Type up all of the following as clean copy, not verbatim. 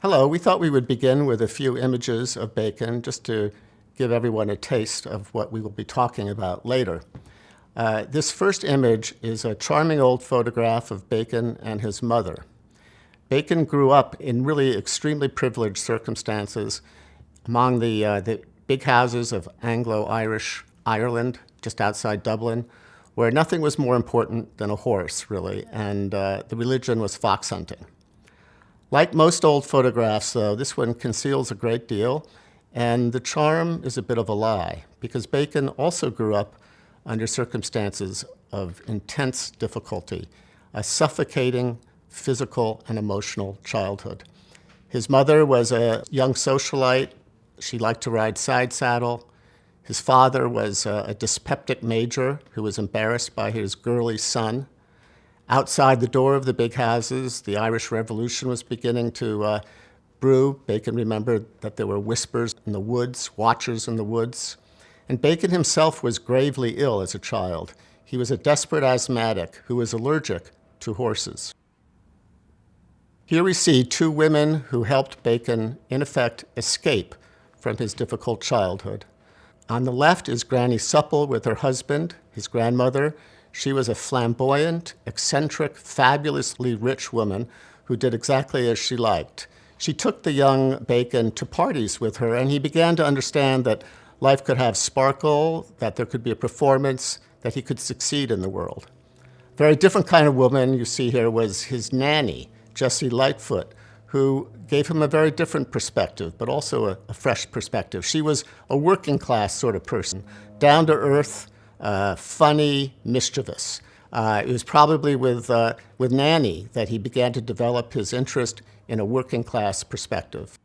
Hello, we thought we would begin with a few images of Bacon just to give everyone a taste of what we will be talking about later. This first image is a charming old photograph of Bacon and his mother. Bacon grew up in really extremely privileged circumstances among the big houses of Anglo-Irish Ireland, just outside Dublin, where nothing was more important than a horse, really, and the religion was fox hunting. Like most old photographs, though, this one conceals a great deal, and the charm is a bit of a lie, because Bacon also grew up under circumstances of intense difficulty, a suffocating physical and emotional childhood. His mother was a young socialite. She liked to ride side saddle. His father was a dyspeptic major who was embarrassed by his girly son. Outside the door of the big houses, the Irish Revolution was beginning to brew. Bacon remembered that there were whispers in the woods, watchers in the woods. And Bacon himself was gravely ill as a child. He was a desperate asthmatic who was allergic to horses. Here we see two women who helped Bacon, in effect, escape from his difficult childhood. On the left is Granny Supple with her husband, his grandmother. She was a flamboyant, eccentric, fabulously rich woman who did exactly as she liked. She took the young Bacon to parties with her, and he began to understand that life could have sparkle, that there could be a performance, that he could succeed in the world. A very different kind of woman you see here was his nanny, Jessie Lightfoot, who gave him a very different perspective, but also a fresh perspective. She was a working class sort of person, down to earth, funny, mischievous. It was probably with Nanny that he began to develop his interest in a working class perspective.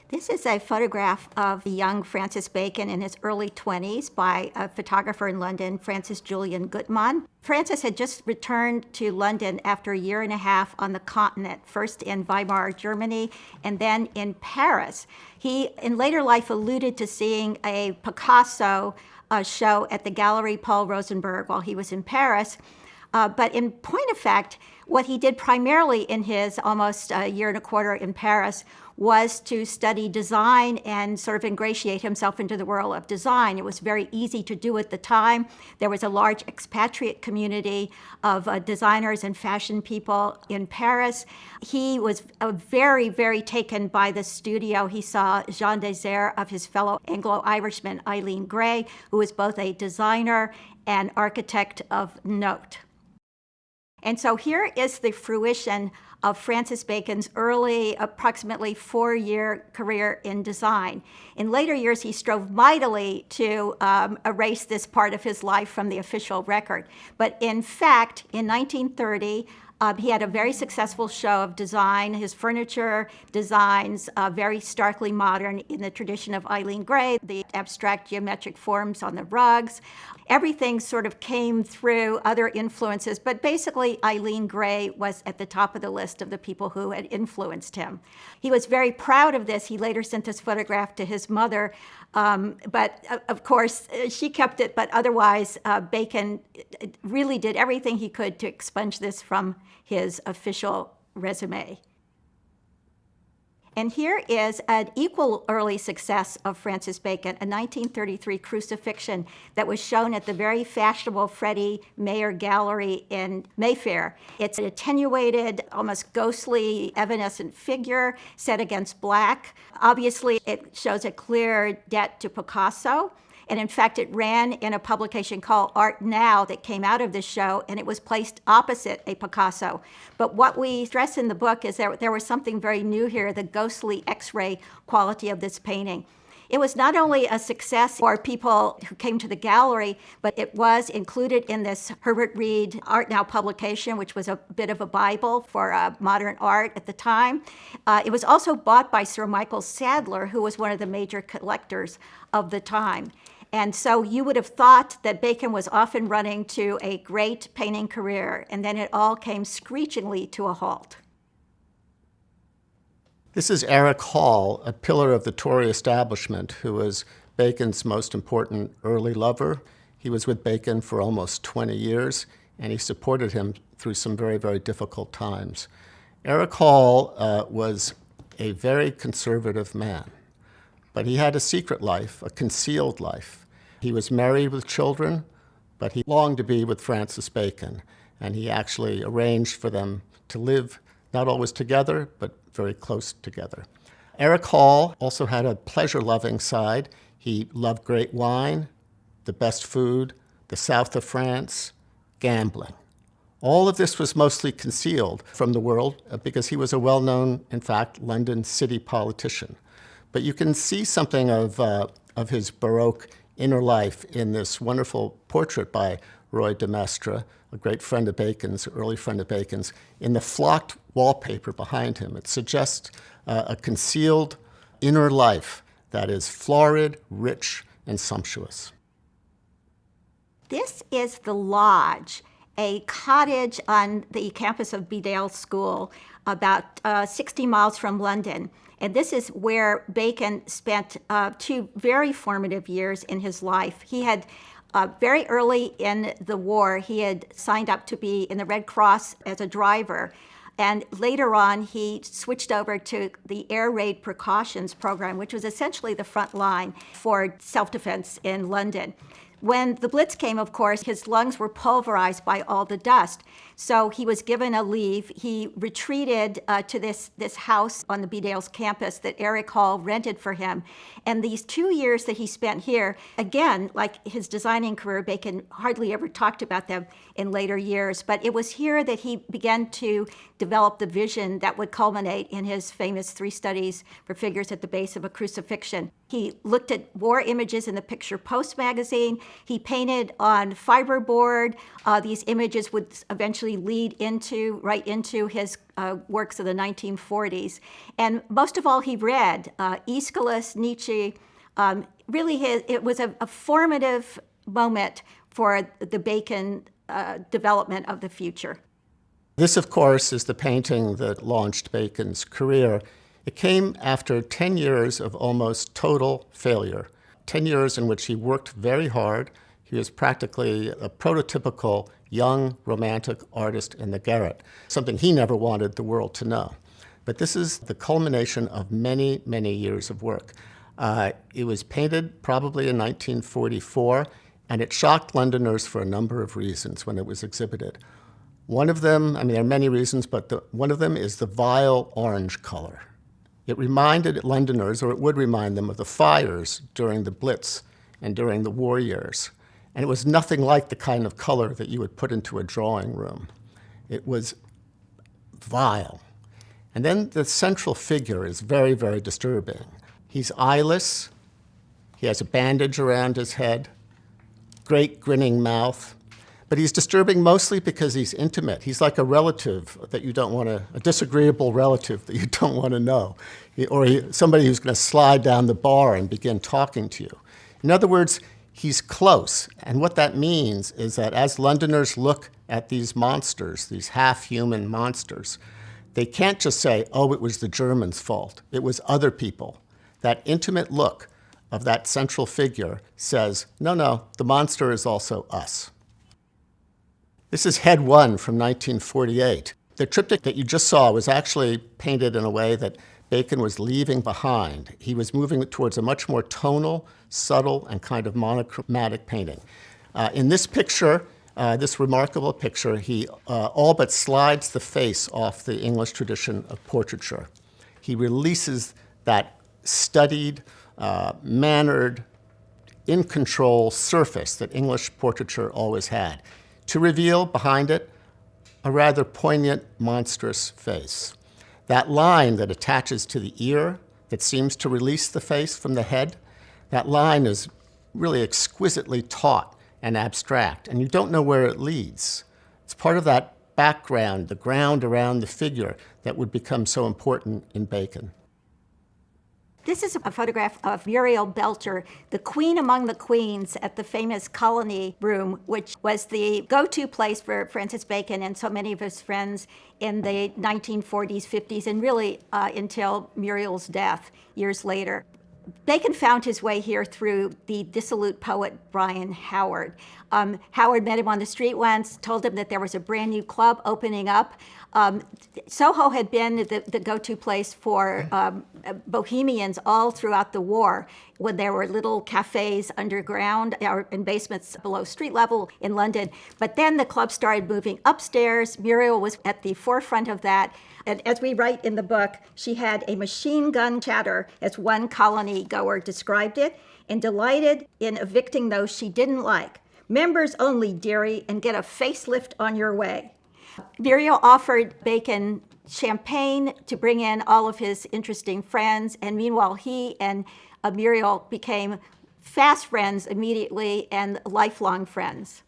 This is a photograph of the young Francis Bacon in his early 20s by a photographer in London, Francis Julian Gutmann. Francis had just returned to London after a year and a half on the continent, first in Weimar, Germany, and then in Paris. He, in later life, alluded to seeing a Picasso show at the Gallery Paul Rosenberg while he was in Paris. But in point of fact, what he did primarily in his almost a year and a quarter in Paris was to study design and sort of ingratiate himself into the world of design. It was very easy to do at the time. There was a large expatriate community of designers and fashion people in Paris. He was very, very taken by the studio. He saw Jean Desire of his fellow Anglo-Irishman, Eileen Gray, who was both a designer and architect of note. And so here is the fruition of Francis Bacon's early, approximately 4-year career in design. In later years, he strove mightily to erase this part of his life from the official record. But in fact, in 1930, he had a very successful show of design. His furniture designs, very starkly modern in the tradition of Eileen Gray, the abstract geometric forms on the rugs. Everything sort of came through other influences, but basically Eileen Gray was at the top of the list of the people who had influenced him. He was very proud of this. He later sent this photograph to his mother, but of course she kept it, but otherwise Bacon really did everything he could to expunge this from his official resume. And here is an equal early success of Francis Bacon, a 1933 crucifixion that was shown at the very fashionable Freddie Mayer Gallery in Mayfair. It's an attenuated, almost ghostly, evanescent figure set against black. Obviously, it shows a clear debt to Picasso. And in fact, it ran in a publication called Art Now that came out of this show, and it was placed opposite a Picasso. But what we stress in the book is that there was something very new here, the ghostly X-ray quality of this painting. It was not only a success for people who came to the gallery, but it was included in this Herbert Reed Art Now publication, which was a bit of a Bible for modern art at the time. It was also bought by Sir Michael Sadler, who was one of the major collectors of the time. And so you would have thought that Bacon was often running to a great painting career, and then it all came screechingly to a halt. This is Eric Hall, a pillar of the Tory establishment, who was Bacon's most important early lover. He was with Bacon for almost 20 years, and he supported him through some very, very difficult times. Eric Hall was a very conservative man. But he had a secret life, a concealed life. He was married with children, but he longed to be with Francis Bacon, and he actually arranged for them to live not always together, but very close together. Eric Hall also had a pleasure-loving side. He loved great wine, the best food, the south of France, gambling. All of this was mostly concealed from the world because he was a well-known, in fact, London city politician. But you can see something of his Baroque inner life in this wonderful portrait by Roy de Maistre, a great friend of Bacon's, early friend of Bacon's, in the flocked wallpaper behind him. It suggests a concealed inner life that is florid, rich, and sumptuous. This is the Lodge, a cottage on the campus of Bedale School, about 60 miles from London. And this is where Bacon spent 2 very formative years in his life. He had, very early in the war, he had signed up to be in the Red Cross as a driver. And later on, he switched over to the Air Raid Precautions Program, which was essentially the front line for self-defense in London. When the Blitz came, of course, his lungs were pulverized by all the dust. So he was given a leave. He retreated to this house on the Bedales campus that Eric Hall rented for him. And these 2 years that he spent here, again, like his designing career, Bacon hardly ever talked about them in later years. But it was here that he began to develop the vision that would culminate in his famous 3 studies for figures at the base of a crucifixion. He looked at war images in the Picture Post magazine. He painted on fiberboard. These images would eventually lead right into his works of the 1940s. And most of all, he read Aeschylus, Nietzsche. It was a formative moment for the Bacon development of the future. This, of course, is the painting that launched Bacon's career. It came after 10 years of almost total failure, 10 years in which he worked very hard. He was practically a prototypical young romantic artist in the garret, something he never wanted the world to know. But this is the culmination of many, many years of work. It was painted probably in 1944, and it shocked Londoners for a number of reasons when it was exhibited. One of them, there are many reasons, but one of them is the vile orange color. It reminded Londoners, or it would remind them, of the fires during the Blitz and during the war years. And it was nothing like the kind of color that you would put into a drawing room. It was vile. And then the central figure is very, very disturbing. He's eyeless. He has a bandage around his head, great grinning mouth. But he's disturbing mostly because he's intimate. He's like a relative that you don't want to, a disagreeable relative that you don't want to know, or somebody who's going to slide down the bar and begin talking to you. In other words, he's close. And what that means is that as Londoners look at these monsters, these half-human monsters, they can't just say, oh, it was the Germans' fault. It was other people. That intimate look of that central figure says, no, the monster is also us. This is Head 1 from 1948. The triptych that you just saw was actually painted in a way that Bacon was leaving behind. He was moving towards a much more tonal, subtle, and kind of monochromatic painting. In this picture, this remarkable picture, he all but slides the face off the English tradition of portraiture. He releases that studied, mannered, in-control surface that English portraiture always had, to reveal behind it a rather poignant, monstrous face. That line that attaches to the ear, that seems to release the face from the head, that line is really exquisitely taut and abstract, and you don't know where it leads. It's part of that background, the ground around the figure that would become so important in Bacon. This is a photograph of Muriel Belcher, the queen among the queens at the famous Colony Room, which was the go-to place for Francis Bacon and so many of his friends in the 1940s, 50s, and really until Muriel's death years later. Bacon found his way here through the dissolute poet Brian Howard. Howard met him on the street once, told him that there was a brand new club opening up Soho had been the go-to place for bohemians all throughout the war, when there were little cafes underground or in basements below street level in London. But then the club started moving upstairs. Muriel was at the forefront of that. And as we write in the book, she had a machine gun chatter, as one colony goer described it, and delighted in evicting those she didn't like. Members only, dearie, and get a facelift on your way. Muriel offered Bacon champagne to bring in all of his interesting friends, and meanwhile he and Muriel became fast friends immediately and lifelong friends.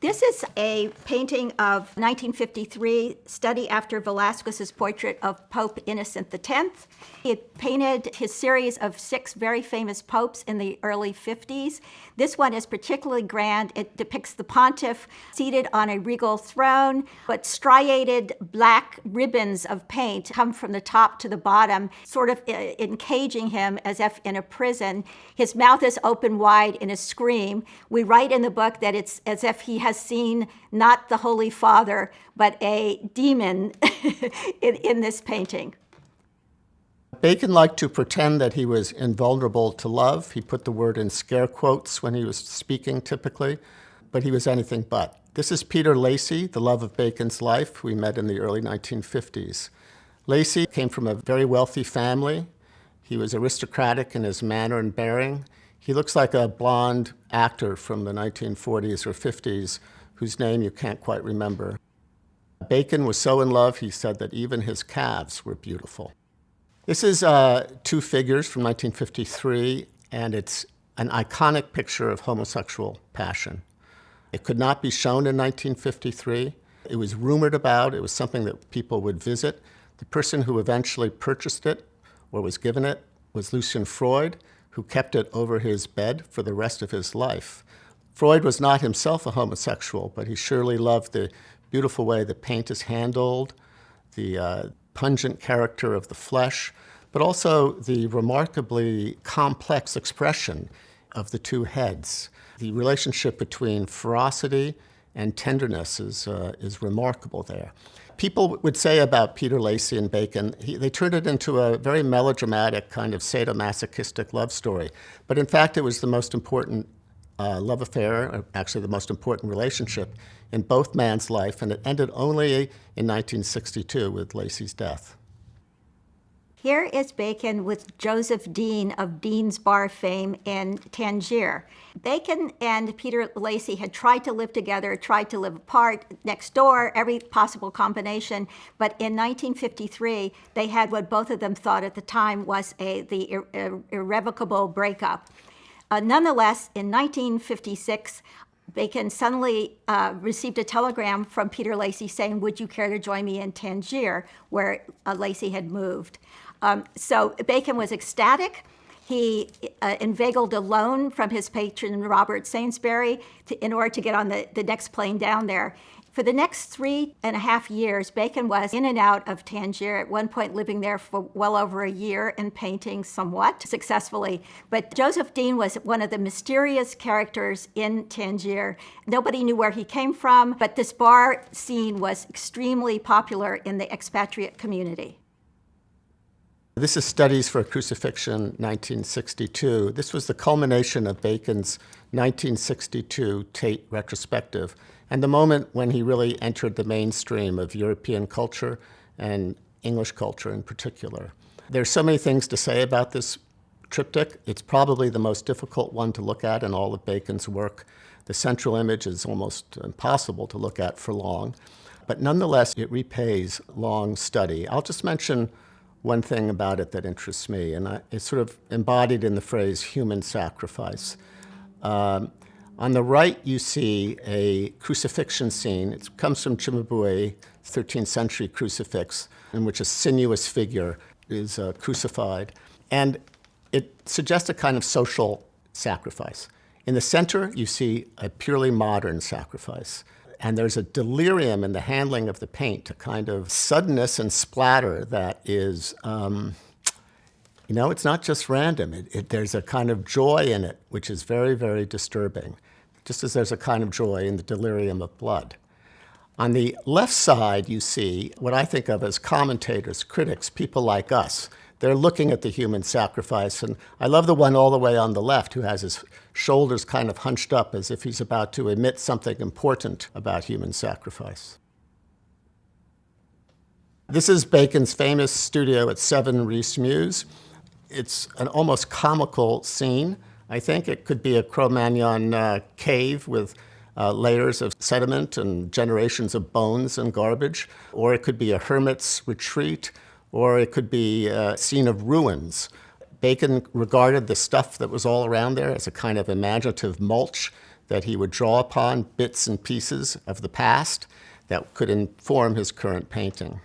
This is a painting of 1953, study after Velázquez's portrait of Pope Innocent X. He had painted his series of 6 very famous popes in the early 50s. This one is particularly grand. It depicts the pontiff seated on a regal throne, but striated black ribbons of paint come from the top to the bottom, sort of encaging him as if in a prison. His mouth is open wide in a scream. We write in the book that it's as if he has seen not the Holy Father, but a demon in this painting. Bacon liked to pretend that he was invulnerable to love. He put the word in scare quotes when he was speaking, typically, but he was anything but. This is Peter Lacy, the love of Bacon's life, we met in the early 1950s. Lacy came from a very wealthy family. He was aristocratic in his manner and bearing. He looks like a blonde actor from the 1940s or 50s whose name you can't quite remember. Bacon was so in love, he said that even his calves were beautiful. This is 2 figures from 1953, and it's an iconic picture of homosexual passion. It could not be shown in 1953. It was rumored about. It was something that people would visit. The person who eventually purchased it or was given it was Lucian Freud, who kept it over his bed for the rest of his life. Freud was not himself a homosexual, but he surely loved the beautiful way the paint is handled, the pungent character of the flesh, but also the remarkably complex expression of the 2 heads. The relationship between ferocity and tenderness is remarkable there. People would say about Peter Lacy and Bacon, they turned it into a very melodramatic kind of sadomasochistic love story. But in fact, it was the most important love affair, or actually the most important relationship in both man's life, and it ended only in 1962 with Lacy's death. Here is Bacon with Joseph Dean of Dean's Bar fame in Tangier. Bacon and Peter Lacy had tried to live together, tried to live apart, next door, every possible combination. But in 1953, they had what both of them thought at the time was the irrevocable breakup. Nonetheless, in 1956, Bacon suddenly received a telegram from Peter Lacy saying, "Would you care to join me in Tangier," where Lacy had moved. So Bacon was ecstatic. He inveigled a loan from his patron, Robert Sainsbury, in order to get on the next plane down there. For the next 3.5 years, Bacon was in and out of Tangier, at one point living there for well over a year and painting somewhat successfully. But Joseph Dean was one of the mysterious characters in Tangier. Nobody knew where he came from, but this bar scene was extremely popular in the expatriate community. This is Studies for Crucifixion, 1962. This was the culmination of Bacon's 1962 Tate retrospective, and the moment when he really entered the mainstream of European culture and English culture in particular. There's so many things to say about this triptych. It's probably the most difficult one to look at in all of Bacon's work. The central image is almost impossible to look at for long, but nonetheless, it repays long study. I'll just mention one thing about it that interests me, and it's sort of embodied in the phrase human sacrifice. On the right, you see a crucifixion scene. It comes from Cimabue, 13th century crucifix, in which a sinuous figure is crucified. And it suggests a kind of social sacrifice. In the center, you see a purely modern sacrifice. And there's a delirium in the handling of the paint, a kind of suddenness and splatter that is, it's not just random. There's a kind of joy in it, which is very, very disturbing, just as there's a kind of joy in the delirium of blood. On the left side, you see what I think of as commentators, critics, people like us. They're looking at the human sacrifice, and I love the one all the way on the left who has his shoulders kind of hunched up as if he's about to admit something important about human sacrifice. This is Bacon's famous studio at 7 Rhys Mews. It's an almost comical scene. I think it could be a Cro-Magnon cave with layers of sediment and generations of bones and garbage, or it could be a hermit's retreat, or it could be a scene of ruins. Bacon regarded the stuff that was all around there as a kind of imaginative mulch that he would draw upon, bits and pieces of the past that could inform his current painting.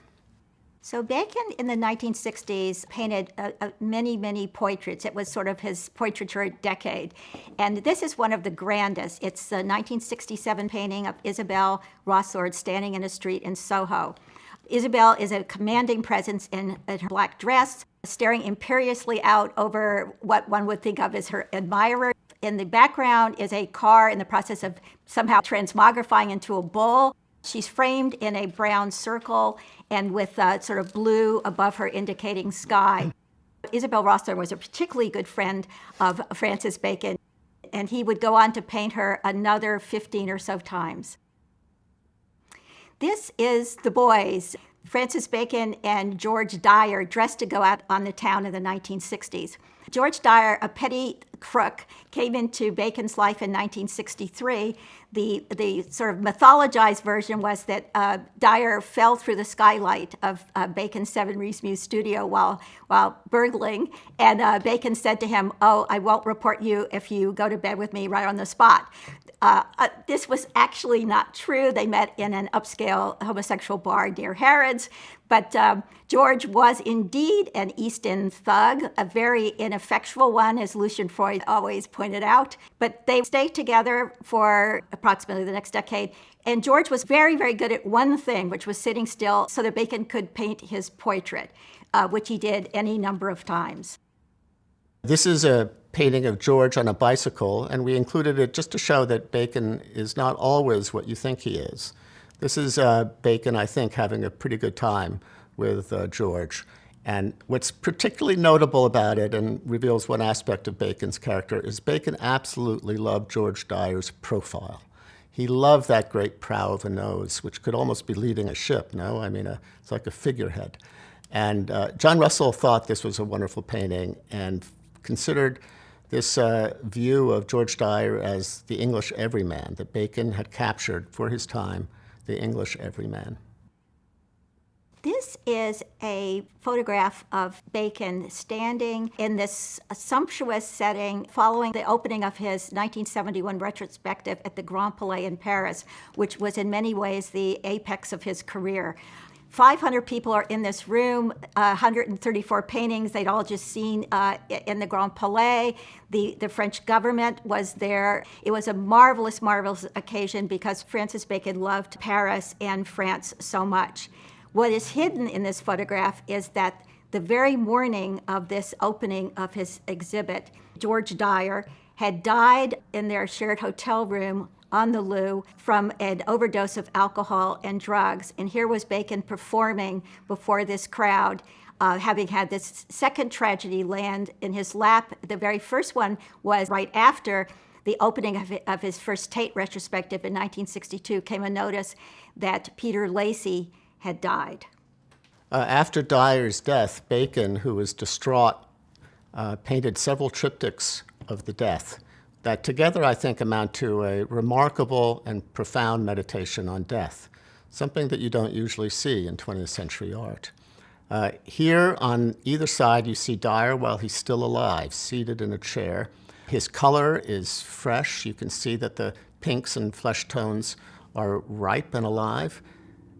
So Bacon in the 1960s painted many, many portraits. It was sort of his portraiture decade. And this is one of the grandest. It's the 1967 painting of Isabel Rossord standing in a street in Soho. Isabel is a commanding presence in her black dress, staring imperiously out over what one would think of as her admirer. In the background is a car in the process of somehow transmogrifying into a bull. She's framed in a brown circle and with sort of blue above her indicating sky. Isabel Rossord was a particularly good friend of Francis Bacon, and he would go on to paint her another 15 or so times. This is The Boys, Francis Bacon and George Dyer dressed to go out on the town in the 1960s. George Dyer, a petty crook, came into Bacon's life in 1963. The sort of mythologized version was that Dyer fell through the skylight of Bacon's 7 Rhys Mews studio while burgling, and Bacon said to him, "Oh, I won't report you if you go to bed with me right on the spot." This was actually not true. They met in an upscale homosexual bar near Harrods, but George was indeed an East End thug, a very ineffectual one, as Lucian Freud always pointed out. But they stayed together for approximately the next decade, and George was very, very good at one thing, which was sitting still so that Bacon could paint his portrait, which he did any number of times. This is a painting of George on a bicycle, and we included it just to show that Bacon is not always what you think he is. This is Bacon, I think, having a pretty good time with George. And what's particularly notable about it, and reveals one aspect of Bacon's character, is Bacon absolutely loved George Dyer's profile. He loved that great prow of a nose, which could almost be leading a ship, no? I mean, it's like a figurehead. And John Russell thought this was a wonderful painting and considered this view of George Dyer as the English everyman, that Bacon had captured for his time, the English everyman. This is a photograph of Bacon standing in this sumptuous setting following the opening of his 1971 retrospective at the Grand Palais in Paris, which was in many ways the apex of his career. 500 people are in this room, 134 paintings they'd all just seen in the Grand Palais. The French government was there. It was a marvelous, marvelous occasion because Francis Bacon loved Paris and France so much. What is hidden in this photograph is that the very morning of this opening of his exhibit, George Dyer had died in their shared hotel room on the Loo from an overdose of alcohol and drugs. And here was Bacon performing before this crowd, having had this second tragedy land in his lap. The very first one was right after the opening of his first Tate retrospective in 1962, came a notice that Peter Lacey had died. After Dyer's death, Bacon, who was distraught, painted several triptychs of the death that together, I think, amount to a remarkable and profound meditation on death, something that you don't usually see in 20th century art. Here on either side, you see Dyer while he's still alive, seated in a chair. His color is fresh. You can see that the pinks and flesh tones are ripe and alive.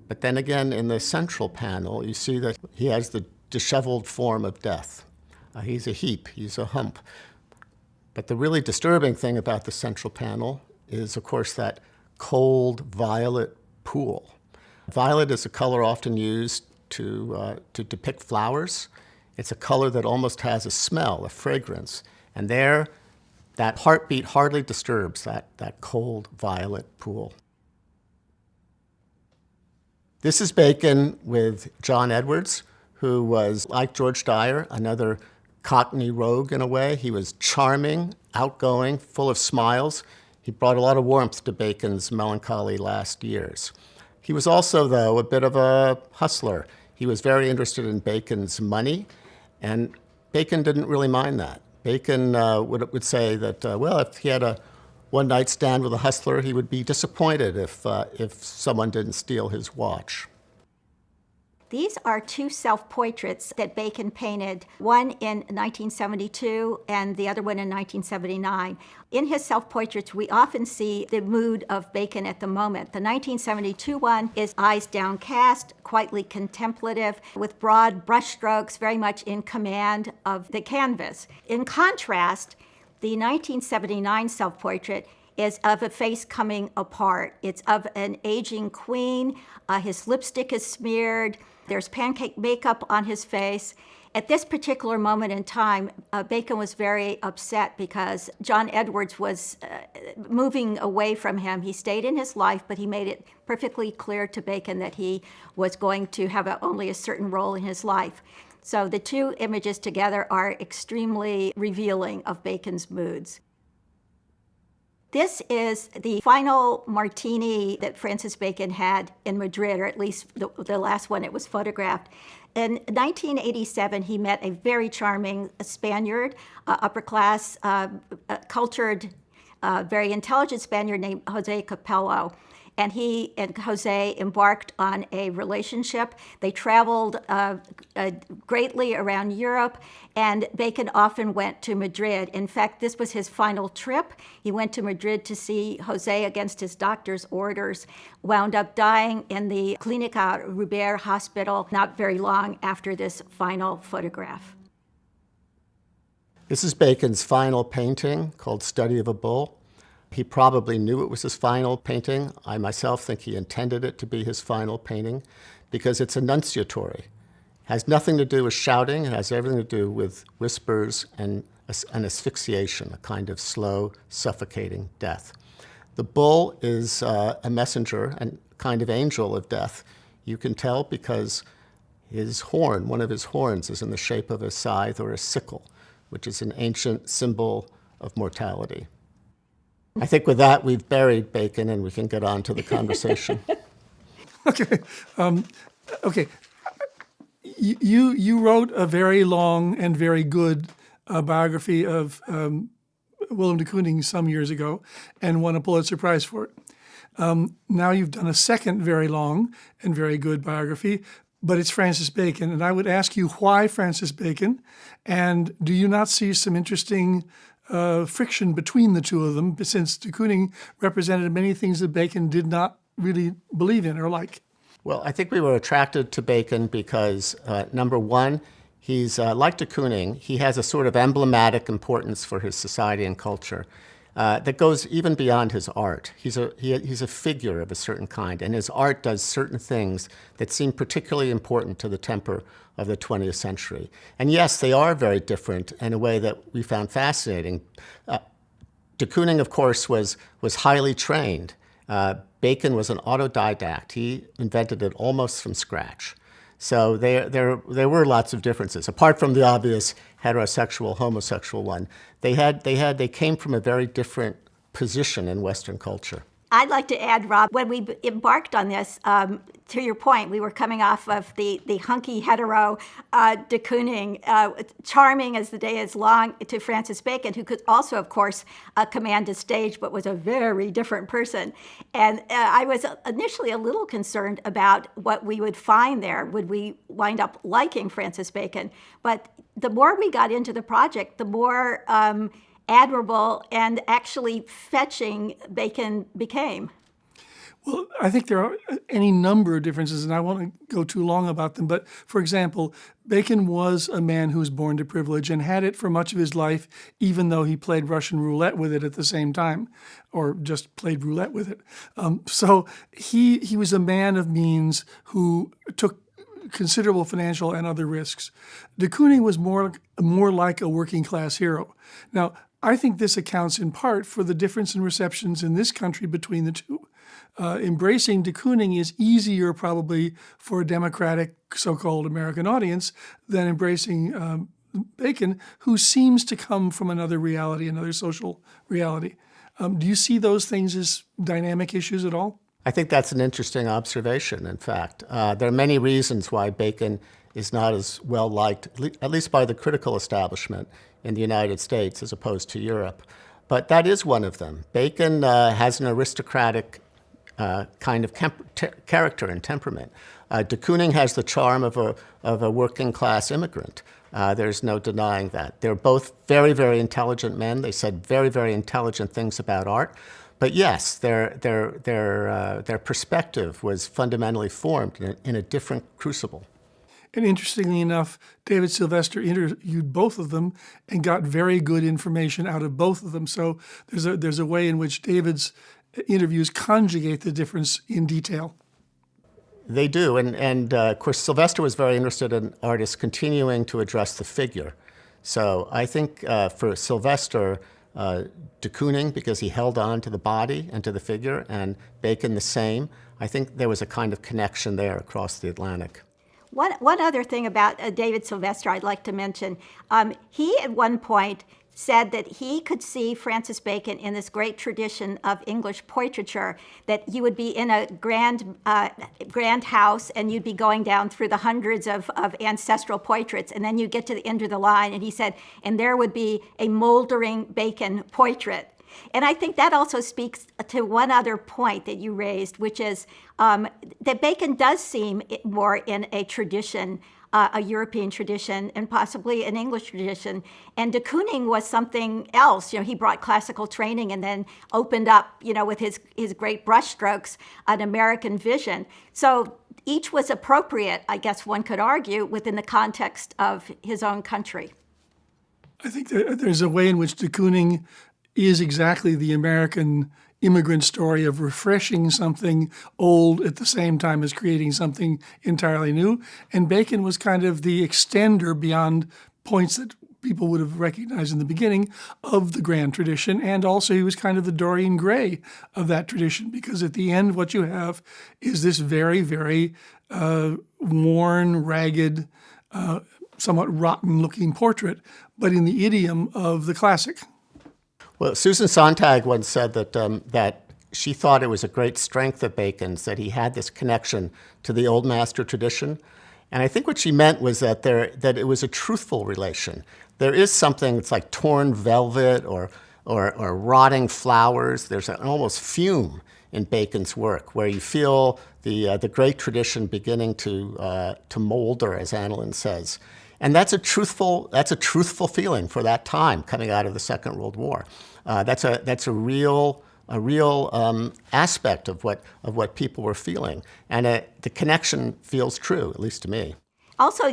But then again, in the central panel, you see that he has the disheveled form of death. He's a heap, he's a hump. But the really disturbing thing about the central panel is, of course, that cold violet pool. Violet is a color often used to depict flowers. It's a color that almost has a smell, a fragrance. And there, that heartbeat hardly disturbs that cold violet pool. This is Bacon with John Edwards, who was, like George Dyer, another Cockney rogue in a way. He was charming, outgoing, full of smiles. He brought a lot of warmth to Bacon's melancholy last years. He was also, though, a bit of a hustler. He was very interested in Bacon's money, and Bacon didn't really mind that. Bacon would say that, well, if he had a one-night stand with a hustler, he would be disappointed if someone didn't steal his watch. These are two self-portraits that Bacon painted, one in 1972 and the other one in 1979. In his self-portraits, we often see the mood of Bacon at the moment. The 1972 one is eyes downcast, quietly contemplative, with broad brushstrokes, very much in command of the canvas. In contrast, the 1979 self-portrait is of a face coming apart. It's of an aging queen. His lipstick is smeared. There's pancake makeup on his face. At this particular moment in time, Bacon was very upset because John Edwards was moving away from him. He stayed in his life, but he made it perfectly clear to Bacon that he was going to have only a certain role in his life. So the two images together are extremely revealing of Bacon's moods. This is the final martini that Francis Bacon had in Madrid, or at least the last one it was photographed. In 1987, he met a very charming Spaniard, upper class, cultured, very intelligent Spaniard named Jose Capello. And he and Jose embarked on a relationship. They traveled greatly around Europe, and Bacon often went to Madrid. In fact, this was his final trip. He went to Madrid to see Jose against his doctor's orders, wound up dying in the Clínica Ruber Hospital not very long after this final photograph. This is Bacon's final painting called Study of a Bull. He probably knew it was his final painting. I myself think he intended it to be his final painting because it's enunciatory. It has nothing to do with shouting. It has everything to do with whispers and an asphyxiation, a kind of slow, suffocating death. The bull is a messenger and kind of angel of death. You can tell because his horn, one of his horns, is in the shape of a scythe or a sickle, which is an ancient symbol of mortality. I think with that, we've buried Bacon and we can get on to the conversation. Okay. Okay. You wrote a very long and very good biography of Willem de Kooning some years ago and won a Pulitzer Prize for it. Now you've done a second very long and very good biography, but it's Francis Bacon. And I would ask you, why Francis Bacon? And do you not see some interesting friction between the two of them, since de Kooning represented many things that Bacon did not really believe in or like? Well, I think we were attracted to Bacon because, number one, he's like de Kooning, he has a sort of emblematic importance for his society and culture that goes even beyond his art. He's a figure of a certain kind, and his art does certain things that seem particularly important to the temper of the 20th century. And yes, they are very different in a way that we found fascinating. De Kooning, of course, was highly trained. Bacon was an autodidact. He invented it almost from scratch. So there were lots of differences. Apart from the obvious heterosexual, homosexual one, they came from a very different position in Western culture. I'd like to add, Rob, when we embarked on this, to your point, we were coming off of the hunky hetero de Kooning, charming as the day is long, to Francis Bacon, who could also, of course, command a stage, but was a very different person. And I was initially a little concerned about what we would find there. Would we wind up liking Francis Bacon? But the more we got into the project, the more admirable and actually fetching Bacon became. Well, I think there are any number of differences, and I won't go too long about them. But for example, Bacon was a man who was born to privilege and had it for much of his life, even though he played Russian roulette with it at the same time, or just played roulette with it. So he was a man of means who took considerable financial and other risks. De Kooning was more like a working class hero. Now, I think this accounts in part for the difference in receptions in this country between the two. Embracing de Kooning is easier probably for a democratic so-called American audience than embracing Bacon, who seems to come from another reality, another social reality. Do you see those things as dynamic issues at all? I think that's an interesting observation, in fact. There are many reasons why Bacon is not as well liked, at least by the critical establishment in the United States as opposed to Europe. But that is one of them. Bacon has an aristocratic kind of character and temperament. De Kooning has the charm of a working class immigrant. There's no denying that. They're both very, very intelligent men. They said very, very intelligent things about art. But yes, their perspective was fundamentally formed in a different crucible. And interestingly enough, David Sylvester interviewed both of them and got very good information out of both of them. So there's a way in which David's interviews conjugate the difference in detail. They do, and of course, Sylvester was very interested in artists continuing to address the figure. So I think for Sylvester, de Kooning, because he held on to the body and to the figure, and Bacon the same, I think there was a kind of connection there across the Atlantic. One other thing about David Sylvester I'd like to mention, he at one point said that he could see Francis Bacon in this great tradition of English portraiture, that you would be in a grand house and you'd be going down through the hundreds of ancestral portraits, and then you get to the end of the line, and he said, and there would be a moldering Bacon portrait. And I think that also speaks to one other point that you raised, which is that Bacon does seem more in a tradition, a European tradition, and possibly an English tradition. And de Kooning was something else. You know, he brought classical training and then opened up, you know, with his great brushstrokes, an American vision. So each was appropriate, I guess one could argue, within the context of his own country. I think there's a way in which de Kooning is exactly the American immigrant story of refreshing something old at the same time as creating something entirely new. And Bacon was kind of the extender beyond points that people would have recognized in the beginning of the grand tradition. And also he was kind of the Dorian Gray of that tradition, because at the end what you have is this very, very worn, ragged, somewhat rotten-looking portrait, but in the idiom of the classic. Well, Susan Sontag once said that she thought it was a great strength of Bacon's that he had this connection to the old master tradition. And I think what she meant was that it was a truthful relation. There is something, it's like torn velvet or rotting flowers. There's an almost fume in Bacon's work where you feel the great tradition beginning to molder, as Annalyn says. And that's a truthful feeling for that time coming out of the Second World War. That's a real aspect of what people were feeling, and the connection feels true, at least to me. Also,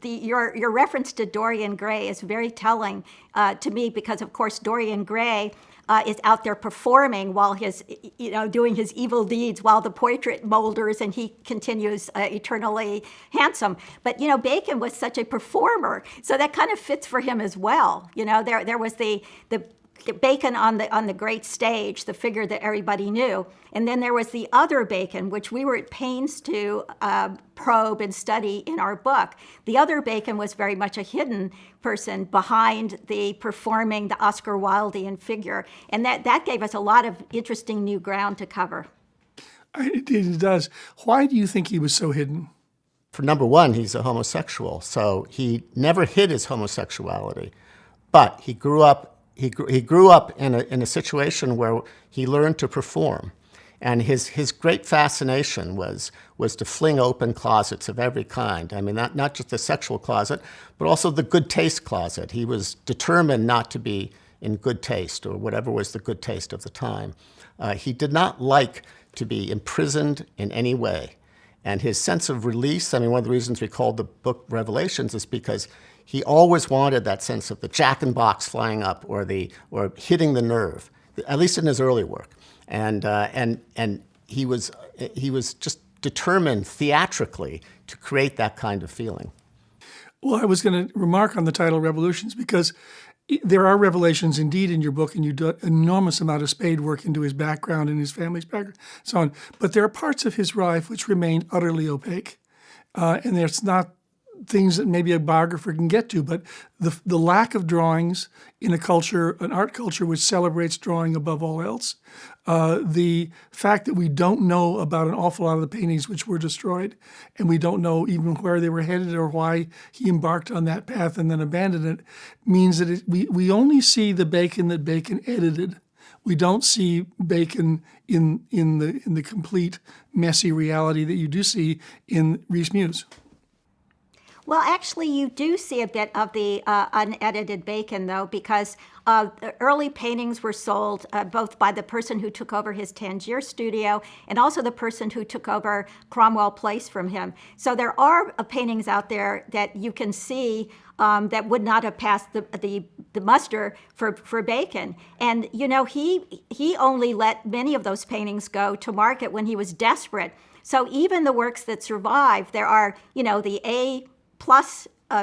your reference to Dorian Gray is very telling to me, because of course Dorian Gray is out there performing while doing his evil deeds while the portrait molders and he continues eternally handsome. But Bacon was such a performer, so that kind of fits for him as well. There was the Bacon on the great stage, the figure that everybody knew, and then there was the other Bacon, which we were at pains to probe and study in our book. The other Bacon was very much a hidden person behind the performing, the Oscar Wildean figure, and that gave us a lot of interesting new ground to cover. It does. Why do you think he was so hidden? For number one, he's a homosexual, so he never hid his homosexuality, but he grew up. He grew up in a situation where he learned to perform, and his great fascination was to fling open closets of every kind. I mean, not just the sexual closet, but also the good taste closet. He was determined not to be in good taste, or whatever was the good taste of the time. He did not like to be imprisoned in any way, and his sense of release. I mean, one of the reasons we called the book Revelations is because he always wanted that sense of the jack-in-box flying up or hitting the nerve, at least in his early work. And he was just determined theatrically to create that kind of feeling. Well, I was going to remark on the title Revolutions because there are revelations indeed in your book, and you do an enormous amount of spade work into his background and his family's background, and so on. But there are parts of his life which remain utterly opaque, and there's not things that maybe a biographer can get to, but the lack of drawings in a culture, an art culture which celebrates drawing above all else, the fact that we don't know about an awful lot of the paintings which were destroyed, and we don't know even where they were headed or why he embarked on that path and then abandoned it, means that we only see the Bacon that Bacon edited. We don't see Bacon in the complete messy reality that you do see in Rhys Muse. Well, actually, you do see a bit of the unedited Bacon, though, because the early paintings were sold both by the person who took over his Tangier studio and also the person who took over Cromwell Place from him. So there are paintings out there that you can see that would not have passed the muster for Bacon. And, you know, he only let many of those paintings go to market when he was desperate. So even the works that survive, there are, you know, the A+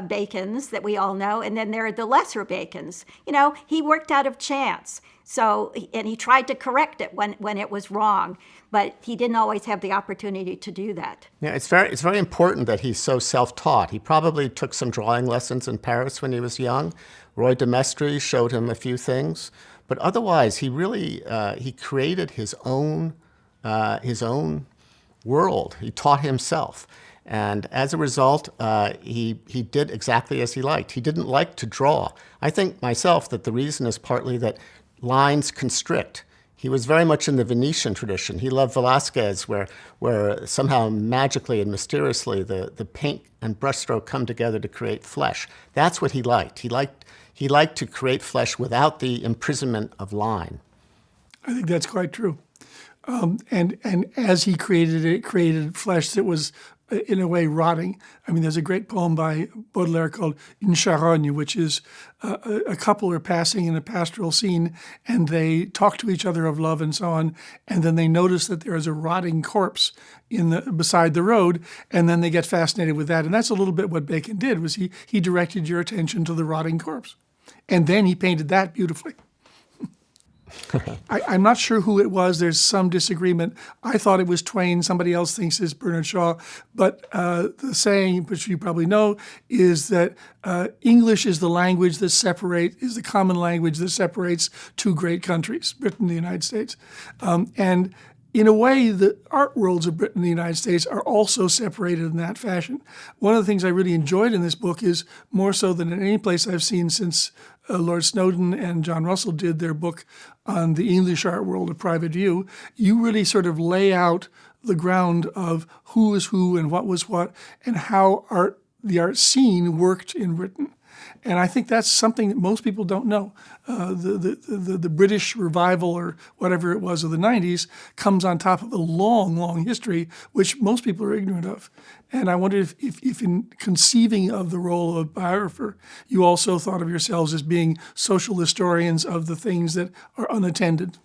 Bacons that we all know, and then there are the lesser Bacons. You know, he worked out of chance. So, and he tried to correct it when it was wrong, but he didn't always have the opportunity to do that. Yeah, it's very important that he's so self-taught. He probably took some drawing lessons in Paris when he was young. Roy de Maistre showed him a few things, but otherwise he really he created his own world. He taught himself. And as a result, he did exactly as he liked. He didn't like to draw. I think myself that the reason is partly that lines constrict. He was very much in the Venetian tradition. He loved Velázquez, where somehow magically and mysteriously the paint and brushstroke come together to create flesh. That's what he liked. He liked to create flesh without the imprisonment of line. I think that's quite true. And as he created it, created flesh that was in a way rotting. I mean, there's a great poem by Baudelaire called Une Charogne, which is a couple are passing in a pastoral scene and they talk to each other of love and so on, and then they notice that there is a rotting corpse beside the road, and then they get fascinated with that. And that's a little bit what Bacon did, was he directed your attention to the rotting corpse. And then he painted that beautifully. I'm not sure who it was. There's some disagreement. I thought it was Twain. Somebody else thinks it's Bernard Shaw. But the saying, which you probably know, is that English is the common language that separates two great countries, Britain and the United States. And in a way, the art worlds of Britain and the United States are also separated in that fashion. One of the things I really enjoyed in this book is, more so than in any place I've seen since Lord Snowdon and John Russell did their book on the English art world, A Private View, you really sort of lay out the ground of who is who and what was what and how the art scene worked in Britain. And I think that's something that most people don't know. The British revival, or whatever it was, of the 90s comes on top of a long, long history, which most people are ignorant of. And I wonder if in conceiving of the role of biographer, you also thought of yourselves as being social historians of the things that are unattended.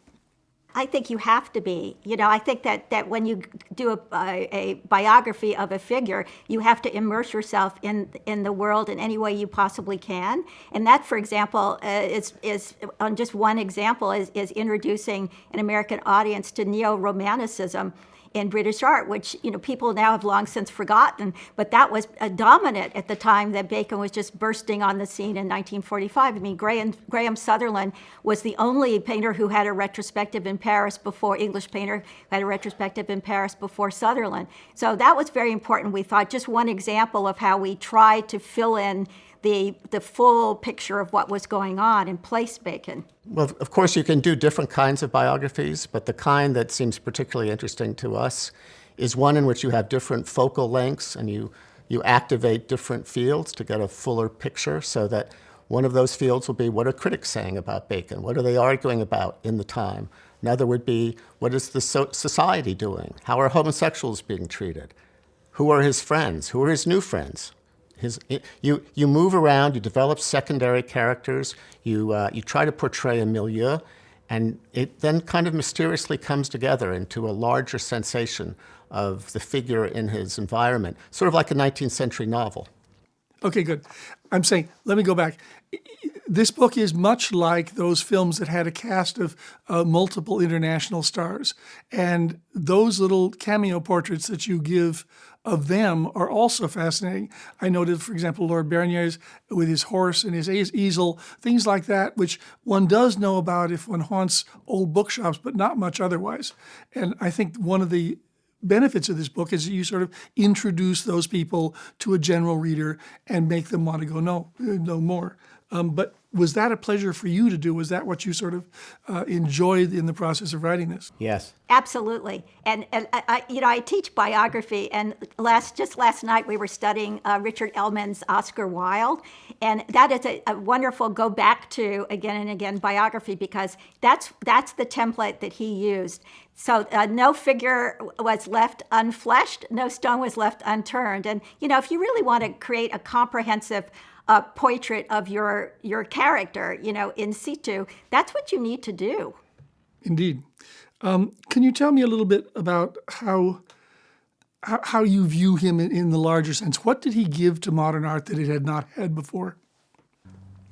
I think you have to be. You know, I think that when you do a biography of a figure, you have to immerse yourself in the world in any way you possibly can. And that, for example, is on just one example, is introducing an American audience to neo-romanticism in British art, which, you know, people now have long since forgotten, but that was dominant at the time that Bacon was just bursting on the scene in 1945. I mean, Graham Sutherland was the only painter who had a retrospective in Paris before, English painter who had a retrospective in Paris before Sutherland. So that was very important, we thought. Just one example of how we tried to fill in the full picture of what was going on and place Bacon. Well, of course, you can do different kinds of biographies, but the kind that seems particularly interesting to us is one in which you have different focal lengths and you activate different fields to get a fuller picture, so that one of those fields will be, what are critics saying about Bacon? What are they arguing about in the time? Another would be, what is the society doing? How are homosexuals being treated? Who are his friends? Who are his new friends? You move around, you develop secondary characters, you try to portray a milieu, and it then kind of mysteriously comes together into a larger sensation of the figure in his environment, sort of like a 19th century novel. Okay, good. I'm saying, let me go back. This book is much like those films that had a cast of multiple international stars. And those little cameo portraits that you give of them are also fascinating. I noted, for example, Lord Berniers with his horse and his easel, things like that, which one does know about if one haunts old bookshops, but not much otherwise. And I think one of the benefits of this book is that you sort of introduce those people to a general reader and make them want to go know more. But was that a pleasure for you to do? Was that what you sort of enjoyed in the process of writing this? Yes. Absolutely. And I teach biography, and just last night we were studying Richard Ellman's Oscar Wilde, and that is a wonderful go back to again and again biography, because that's the template that he used. So no figure was left unfleshed, no stone was left unturned. And if you really want to create a comprehensive portrait of your character, in situ, that's what you need to do. Indeed. Can you tell me a little bit about how you view him in the larger sense? What did he give to modern art that it had not had before?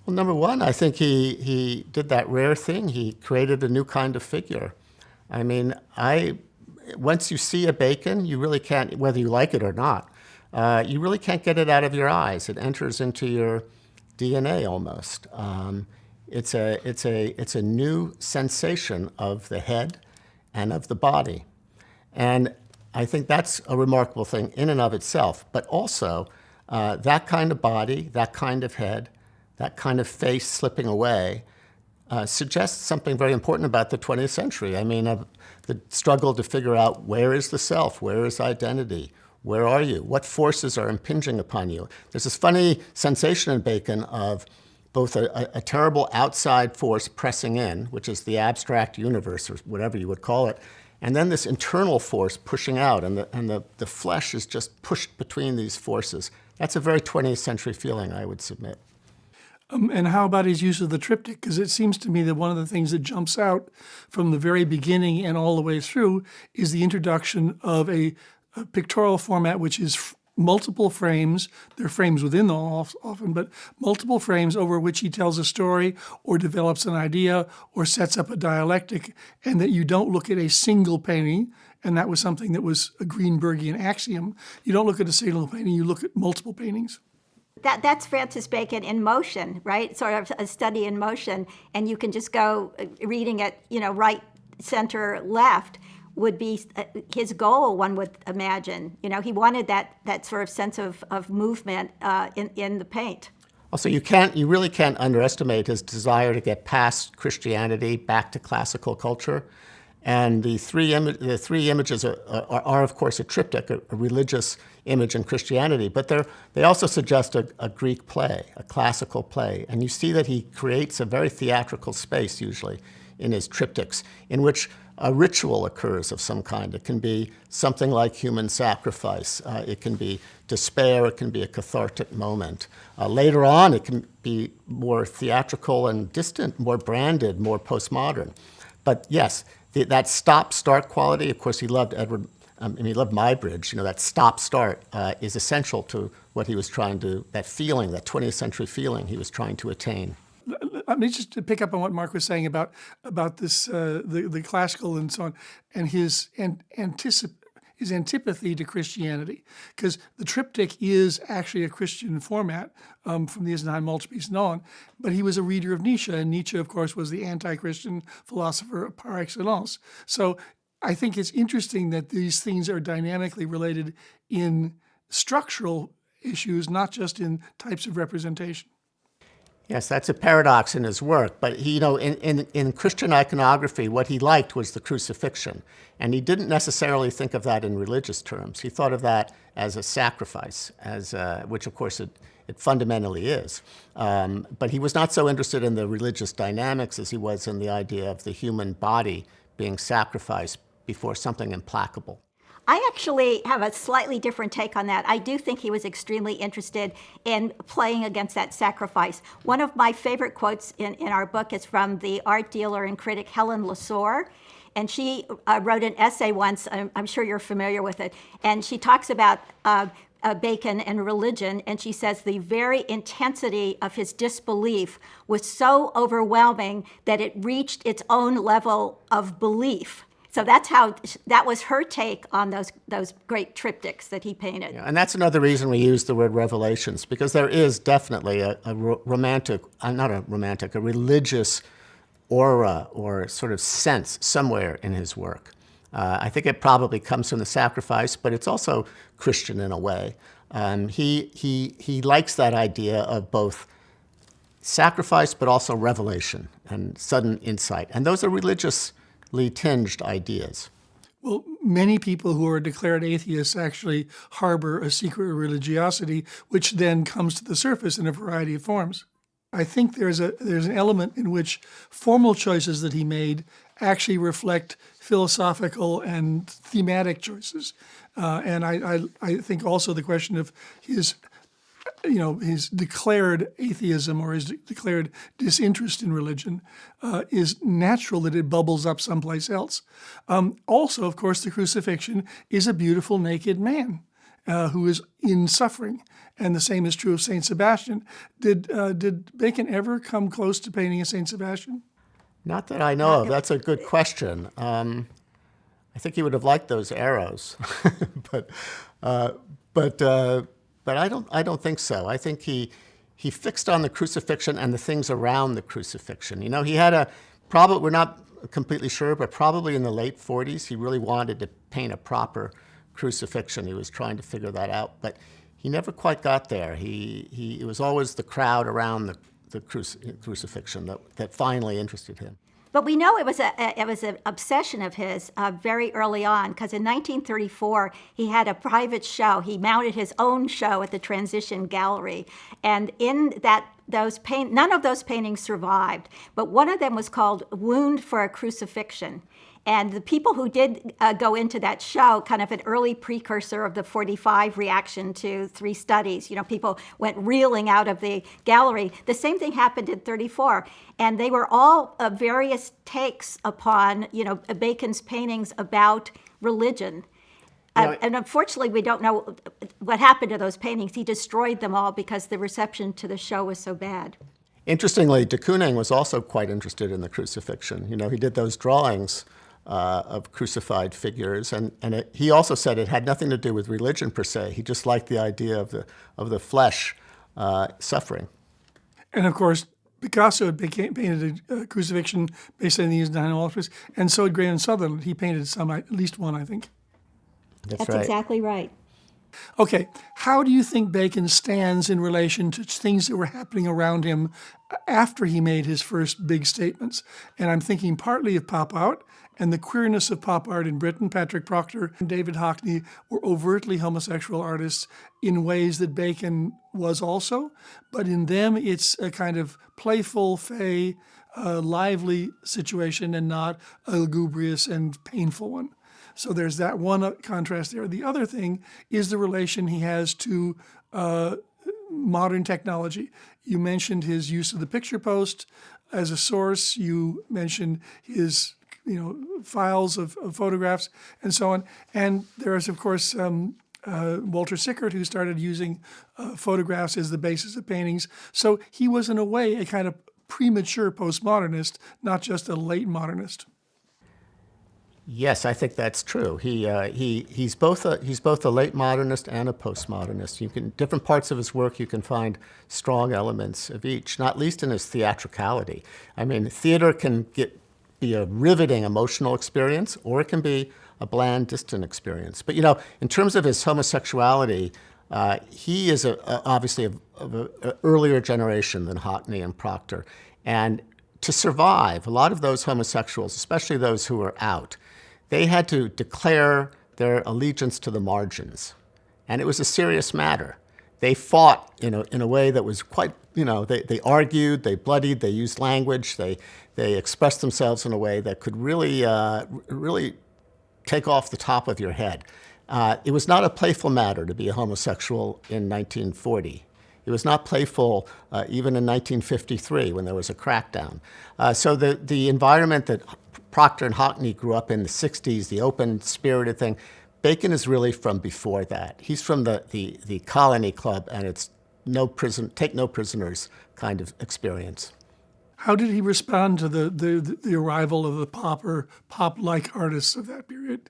Well, number one, I think he did that rare thing. He created a new kind of figure. I mean, once you see a Bacon, you really can't, whether you like it or not, you really can't get it out of your eyes. It enters into your DNA almost. It's a new sensation of the head and of the body. And I think that's a remarkable thing in and of itself. But also, that kind of body, that kind of head, that kind of face slipping away suggests something very important about the 20th century. I mean, the struggle to figure out where is the self, where is identity, where are you, what forces are impinging upon you. There's this funny sensation in Bacon of both a terrible outside force pressing in, which is the abstract universe or whatever you would call it, and then this internal force pushing out, and the flesh is just pushed between these forces. That's a very 20th century feeling, I would submit. And how about his use of the triptych? Because it seems to me that one of the things that jumps out from the very beginning and all the way through is the introduction of a pictorial format which is multiple frames. They're frames within them often, but multiple frames over which he tells a story or develops an idea or sets up a dialectic, and that you don't look at a single painting. And that was something that was a Greenbergian axiom. You don't look at a single painting, you look at multiple paintings. That's Francis Bacon in motion, right? Sort of a study in motion, and you can just go reading it, right, center, left would be his goal, one would imagine. He wanted that sort of sense of movement in the paint. Also, you really can't underestimate his desire to get past Christianity back to classical culture. And the three images are, of course, a triptych, a religious image in Christianity, but they also suggest a Greek play, a classical play. And you see that he creates a very theatrical space, usually, in his triptychs, in which a ritual occurs of some kind. It can be something like human sacrifice. It can be despair. It can be a cathartic moment. Later on, it can be more theatrical and distant, more branded, more postmodern. But yes, that stop-start quality, of course, he loved Edward. He loved Muybridge. That stop-start is essential to what he was trying to, that feeling, that 20th century feeling he was trying to attain. Let me just pick up on what Mark was saying about this, the classical and so on, and his antipathy to Christianity, because the triptych is actually a Christian format from the Eisenheim Multipiece and on, but he was a reader of Nietzsche, and Nietzsche, of course, was the anti-Christian philosopher par excellence. So I think it's interesting that these things are dynamically related in structural issues, not just in types of representation. Yes, that's a paradox in his work. But he, in Christian iconography, what he liked was the crucifixion. And he didn't necessarily think of that in religious terms. He thought of that as a sacrifice, which, of course, it fundamentally is. But he was not so interested in the religious dynamics as he was in the idea of the human body being sacrificed before something implacable. I actually have a slightly different take on that. I do think he was extremely interested in playing against that sacrifice. One of my favorite quotes in our book is from the art dealer and critic Helen Lesor. And she wrote an essay once, I'm sure you're familiar with it, and she talks about Bacon and religion, and she says the very intensity of his disbelief was so overwhelming that it reached its own level of belief. So that was her take on those great triptychs that he painted. Yeah, and that's another reason we use the word revelations, because there is definitely a religious aura or sort of sense somewhere in his work. I think it probably comes from the sacrifice, but it's also Christian in a way. He likes that idea of both sacrifice but also revelation and sudden insight. And those are religiously tinged ideas. Well, many people who are declared atheists actually harbor a secret religiosity, which then comes to the surface in a variety of forms. I think there's an element in which formal choices that he made actually reflect philosophical and thematic choices. And I think also the question of his declared atheism or his declared disinterest in religion is natural that it bubbles up someplace else. Also, of course, the crucifixion is a beautiful naked man who is in suffering. And the same is true of Saint Sebastian. Did Bacon ever come close to painting a Saint Sebastian? Not that I know of. That's a good question. I think he would have liked those arrows, but I don't think so. I think he fixed on the crucifixion and the things around the crucifixion. You know, he had we're not completely sure, but probably in the late 40s, he really wanted to paint a proper crucifixion. He was trying to figure that out, but he never quite got there. It was always the crowd around the crucifixion that finally interested him. But we know it was an obsession of his very early on, because in 1934 he had a private show. He mounted his own show at the Transition Gallery, and in none of those paintings survived. But one of them was called "Wound for a Crucifixion." And the people who did go into that show, kind of an early precursor of the 45 reaction to Three Studies, people went reeling out of the gallery. The same thing happened in 34. And they were all various takes upon, Bacon's paintings about religion. And unfortunately, we don't know what happened to those paintings. He destroyed them all because the reception to the show was so bad. Interestingly, de Kooning was also quite interested in the crucifixion. He did those drawings of crucified figures, and he also said it had nothing to do with religion per se. He just liked the idea of the flesh suffering. And of course, Picasso had painted a crucifixion based on these 9 altars, and so had Graham Sutherland. He painted some, at least one, I think. That's right. Exactly right. Okay, how do you think Bacon stands in relation to things that were happening around him after he made his first big statements? And I'm thinking partly of pop art and the queerness of pop art in Britain. Patrick Proctor and David Hockney were overtly homosexual artists in ways that Bacon was also, but in them it's a kind of playful, fey, lively situation and not a lugubrious and painful one. So there's that one contrast there. The other thing is the relation he has to modern technology. You mentioned his use of the picture post as a source. You mentioned his files of photographs and so on. And there is, of course, Walter Sickert, who started using photographs as the basis of paintings. So he was, in a way, a kind of premature postmodernist, not just a late modernist. Yes, I think that's true. He's both a late modernist and a postmodernist. Different parts of his work you can find strong elements of each, not least in his theatricality. I mean, theater can be a riveting emotional experience, or it can be a bland, distant experience. But in terms of his homosexuality, he is obviously of an earlier generation than Hockney and Proctor, and to survive, a lot of those homosexuals, especially those who were out, they had to declare their allegiance to the margins. And it was a serious matter. They fought in a way that was quite, they argued, they bloodied, they used language, they expressed themselves in a way that could really take off the top of your head. It was not a playful matter to be a homosexual in 1940. It was not playful even in 1953 when there was a crackdown. So the environment that Proctor and Hockney grew up in the 60s, the open-spirited thing, Bacon is really from before that. He's from the Colony Club, and it's take no prisoners kind of experience. How did he respond to the arrival of the pop-like artists of that period?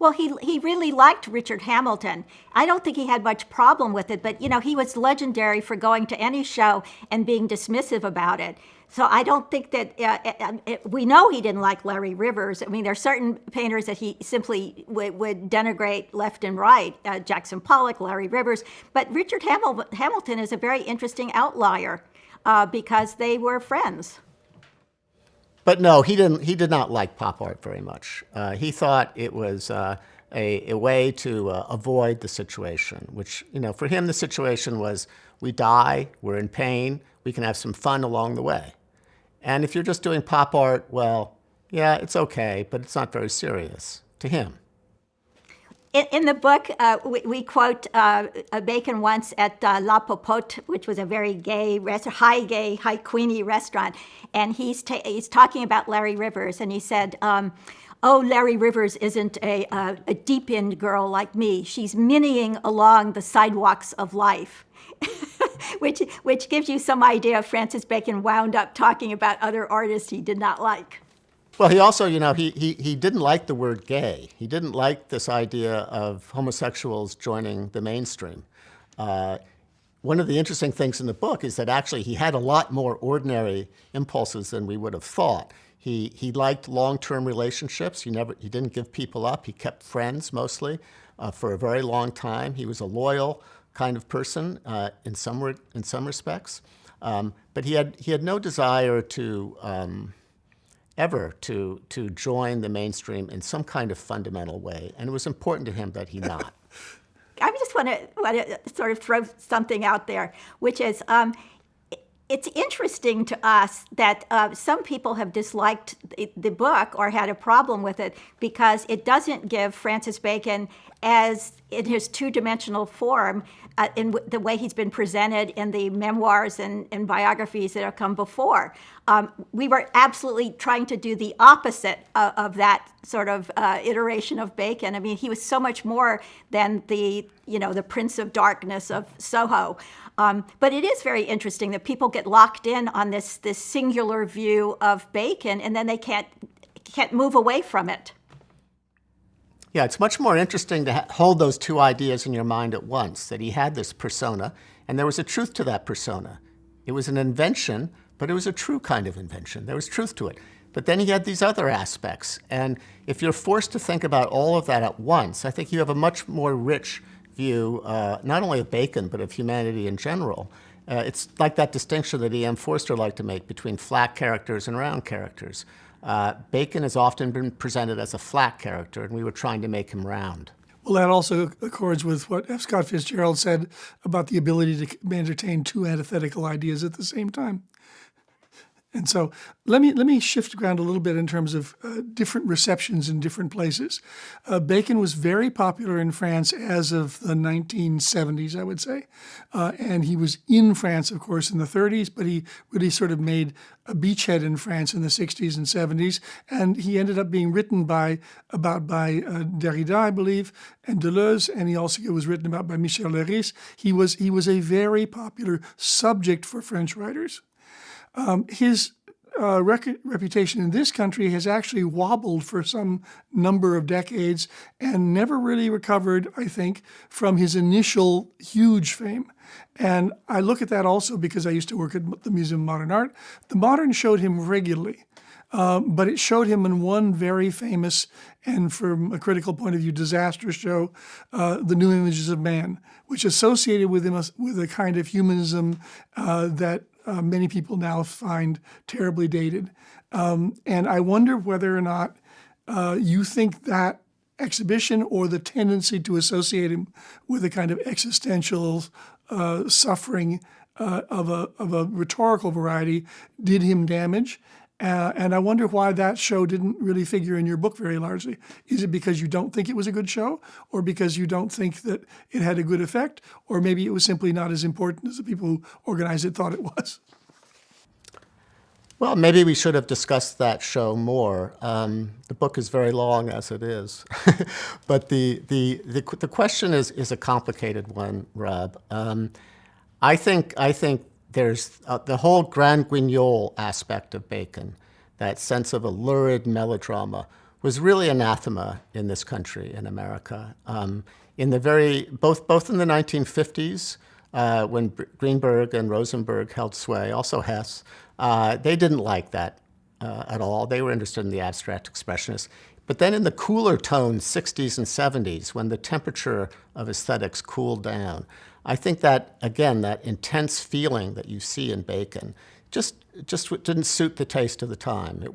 Well, he really liked Richard Hamilton. I don't think he had much problem with it, but, you know, he was legendary for going to any show and being dismissive about it. So I don't think that, we know he didn't like Larry Rivers. I mean, there are certain painters that he simply would denigrate left and right, Jackson Pollock, Larry Rivers. But Richard Hamilton is a very interesting outlier because they were friends. But no, he didn't. He did not like pop art very much. He thought it was a way to avoid the situation, which, you know, for him the situation was we die, we're in pain, we can have some fun along the way. And if you're just doing pop art, well, yeah, it's okay, but it's not very serious to him. In the book, we quote Bacon once at La Popote, which was a very gay, high queenie restaurant, and he's talking about Larry Rivers, and he said, "Oh, Larry Rivers isn't a deep-end girl like me. She's minnieing along the sidewalks of life." which gives you some idea. Francis Bacon wound up talking about other artists he did not like. Well, he also, you know, he didn't like the word gay. He didn't like this idea of homosexuals joining the mainstream. One of the interesting things in the book is that actually he had a lot more ordinary impulses than we would have thought. He liked long-term relationships. He didn't give people up. He kept friends mostly for a very long time. He was a loyal kind of person in some respects, but he had no desire to ever to join the mainstream in some kind of fundamental way, and it was important to him that he not. I just want to sort of throw something out there, which is it's interesting to us that some people have disliked the book or had a problem with it because it doesn't give Francis Bacon as in his two-dimensional form in the way he's been presented in the memoirs and biographies that have come before. We were absolutely trying to do the opposite of that sort of iteration of Bacon. I mean, he was so much more than the Prince of Darkness of Soho. But it is very interesting that people get locked in on this singular view of Bacon, and then they can't move away from it. Yeah, it's much more interesting to hold those two ideas in your mind at once, that he had this persona, and there was a truth to that persona. It was an invention, but it was a true kind of invention. There was truth to it. But then he had these other aspects, and if you're forced to think about all of that at once, I think you have a much more rich view, not only of Bacon, but of humanity in general. It's like that distinction that E.M. Forster liked to make between flat characters and round characters. Bacon has often been presented as a flat character, and we were trying to make him round. Well, that also accords with what F. Scott Fitzgerald said about the ability to entertain two antithetical ideas at the same time. And so let me shift ground a little bit in terms of different receptions in different places. Bacon was very popular in France as of the 1970s, I would say. And he was in France, of course, in the 30s, but he really sort of made a beachhead in France in the 60s and 70s. And he ended up being written by Derrida, I believe, and Deleuze, and he also was written about by Michel Leiris. He was a very popular subject for French writers. His reputation in this country has actually wobbled for some number of decades and never really recovered, I think, from his initial huge fame. And I look at that also because I used to work at the Museum of Modern Art. The Modern showed him regularly, but it showed him in one very famous and, from a critical point of view, disastrous show, The New Images of Man, which associated with him with a kind of humanism that many people now find terribly dated. And I wonder whether or not you think that exhibition or the tendency to associate him with a kind of existential suffering of a rhetorical variety did him damage. And I wonder why that show didn't really figure in your book very largely. Is it because you don't think it was a good show, or because you don't think that it had a good effect, or maybe it was simply not as important as the people who organized it thought it was? Well, maybe we should have discussed that show more. The book is very long as it is, but the question is a complicated one, Rob. I think there's the whole Grand Guignol aspect of Bacon, that sense of a lurid melodrama, was really anathema in this country, in America. In the both in the 1950s, when Greenberg and Rosenberg held sway, also Hess, they didn't like that at all. They were interested in the abstract expressionists. But then in the cooler tone 60s and 70s, when the temperature of aesthetics cooled down, I think that, again, that intense feeling that you see in Bacon just didn't suit the taste of the time. It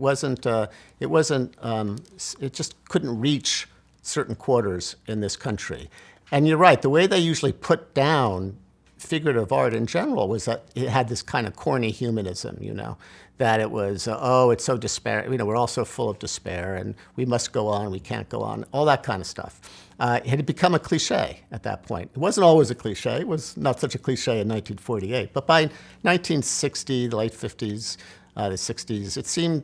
just couldn't reach certain quarters in this country. And you're right, the way they usually put down figurative art in general was that it had this kind of corny humanism, that it was, it's so despair, we're all so full of despair and we must go on, we can't go on, all that kind of stuff. It had become a cliche at that point. It wasn't always a cliche. It was not such a cliche in 1948. But by 1960, the late 50s, the 60s, it seemed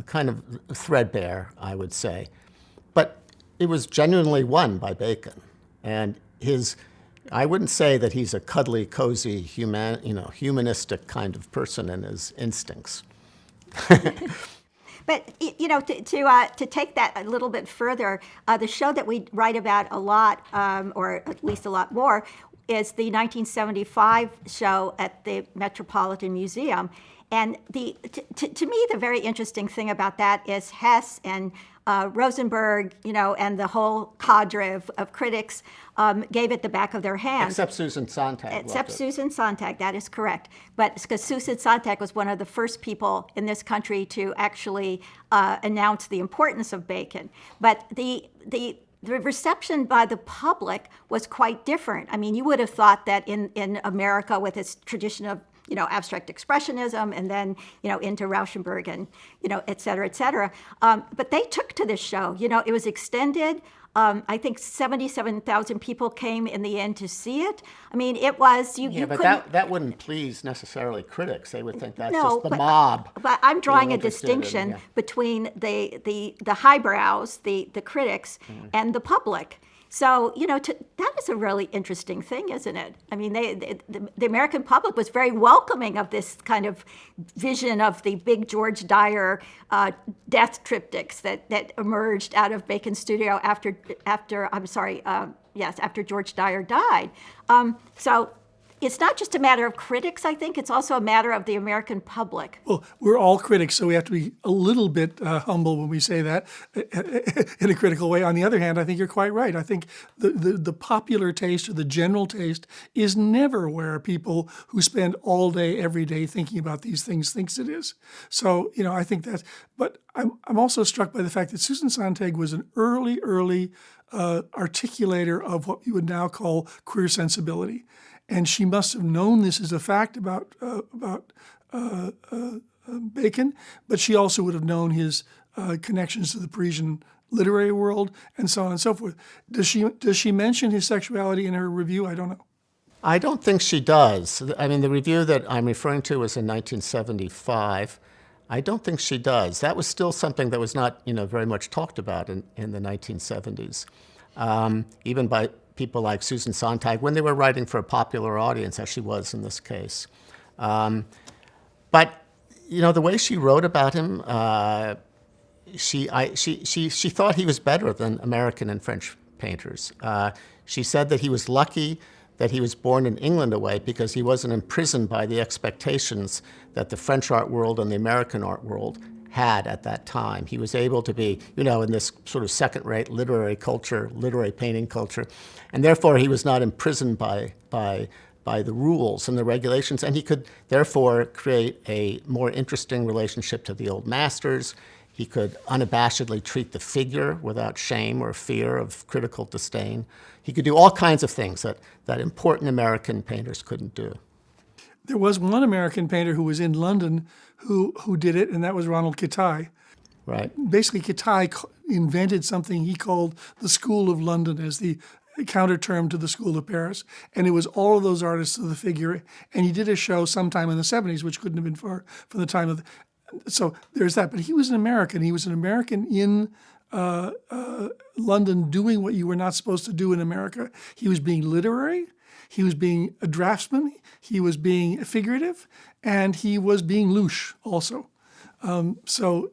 kind of threadbare, I would say. But it was genuinely won by Bacon. And I wouldn't say that he's a cuddly, cozy, humanistic kind of person in his instincts. But to take that a little bit further, the show that we write about a lot, or at least a lot more, is the 1975 show at the Metropolitan Museum. And to me, the very interesting thing about that is Hess and Rosenberg, and the whole cadre of critics gave it the back of their hands. Except Susan Sontag. Except Susan Sontag, that is correct. But because Susan Sontag was one of the first people in this country to actually announce the importance of Bacon. But the reception by the public was quite different. I mean, you would have thought that in America, with its tradition of abstract expressionism, and then, into Rauschenberg and, et cetera, et cetera. But they took to this show. It was extended. I think 77,000 people came in the end to see it. I mean, it was, but that wouldn't please necessarily critics. They would think that's just the mob. But I'm drawing a distinction between the highbrows, the critics, and the public. So, that is a really interesting thing, isn't it? I mean, the American public was very welcoming of this kind of vision of the big George Dyer death triptychs that emerged out of Bacon's studio after George Dyer died. So it's not just a matter of critics, I think. It's also a matter of the American public. Well, we're all critics, so we have to be a little bit humble when we say that in a critical way. On the other hand, I think you're quite right. I think the popular taste or the general taste is never where people who spend all day, every day thinking about these things thinks it is. So, I think that. But I'm also struck by the fact that Susan Sontag was an early articulator of what you would now call queer sensibility. And she must have known this as a fact about Bacon, but she also would have known his connections to the Parisian literary world and so on and so forth. Does she mention his sexuality in her review? I don't know. I don't think she does. I mean, the review that I'm referring to was in 1975. I don't think she does. That was still something that was not, very much talked about in the 1970s, even by people like Susan Sontag when they were writing for a popular audience, as she was in this case. But the way she wrote about him, she thought he was better than American and French painters. She said that he was lucky that he was born in England away because he wasn't imprisoned by the expectations that the French art world and the American art world had at that time. He was able to be, in this sort of second-rate literary culture, literary painting culture, and therefore he was not imprisoned by the rules and the regulations, and he could therefore create a more interesting relationship to the old masters. He could unabashedly treat the figure without shame or fear of critical disdain. He could do all kinds of things that important American painters couldn't do. There was one American painter who was in London who did it, and that was Ronald Kitaj. Right. Basically, Kitaj invented something he called the School of London as the counter term to the School of Paris. And it was all of those artists of the figure. And he did a show sometime in the 70s, which couldn't have been far from the time of So there's that. But he was an American. He was an American in London doing what you were not supposed to do in America. He was being literary. He was being a draftsman. He was being figurative. And he was being louche also. So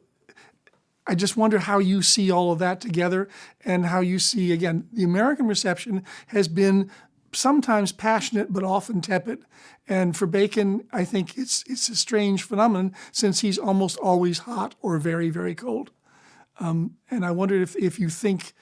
I just wonder how you see all of that together and how you see, again, the American reception has been sometimes passionate but often tepid. And for Bacon, I think it's a strange phenomenon since he's almost always hot or very, very cold. And I wondered if you think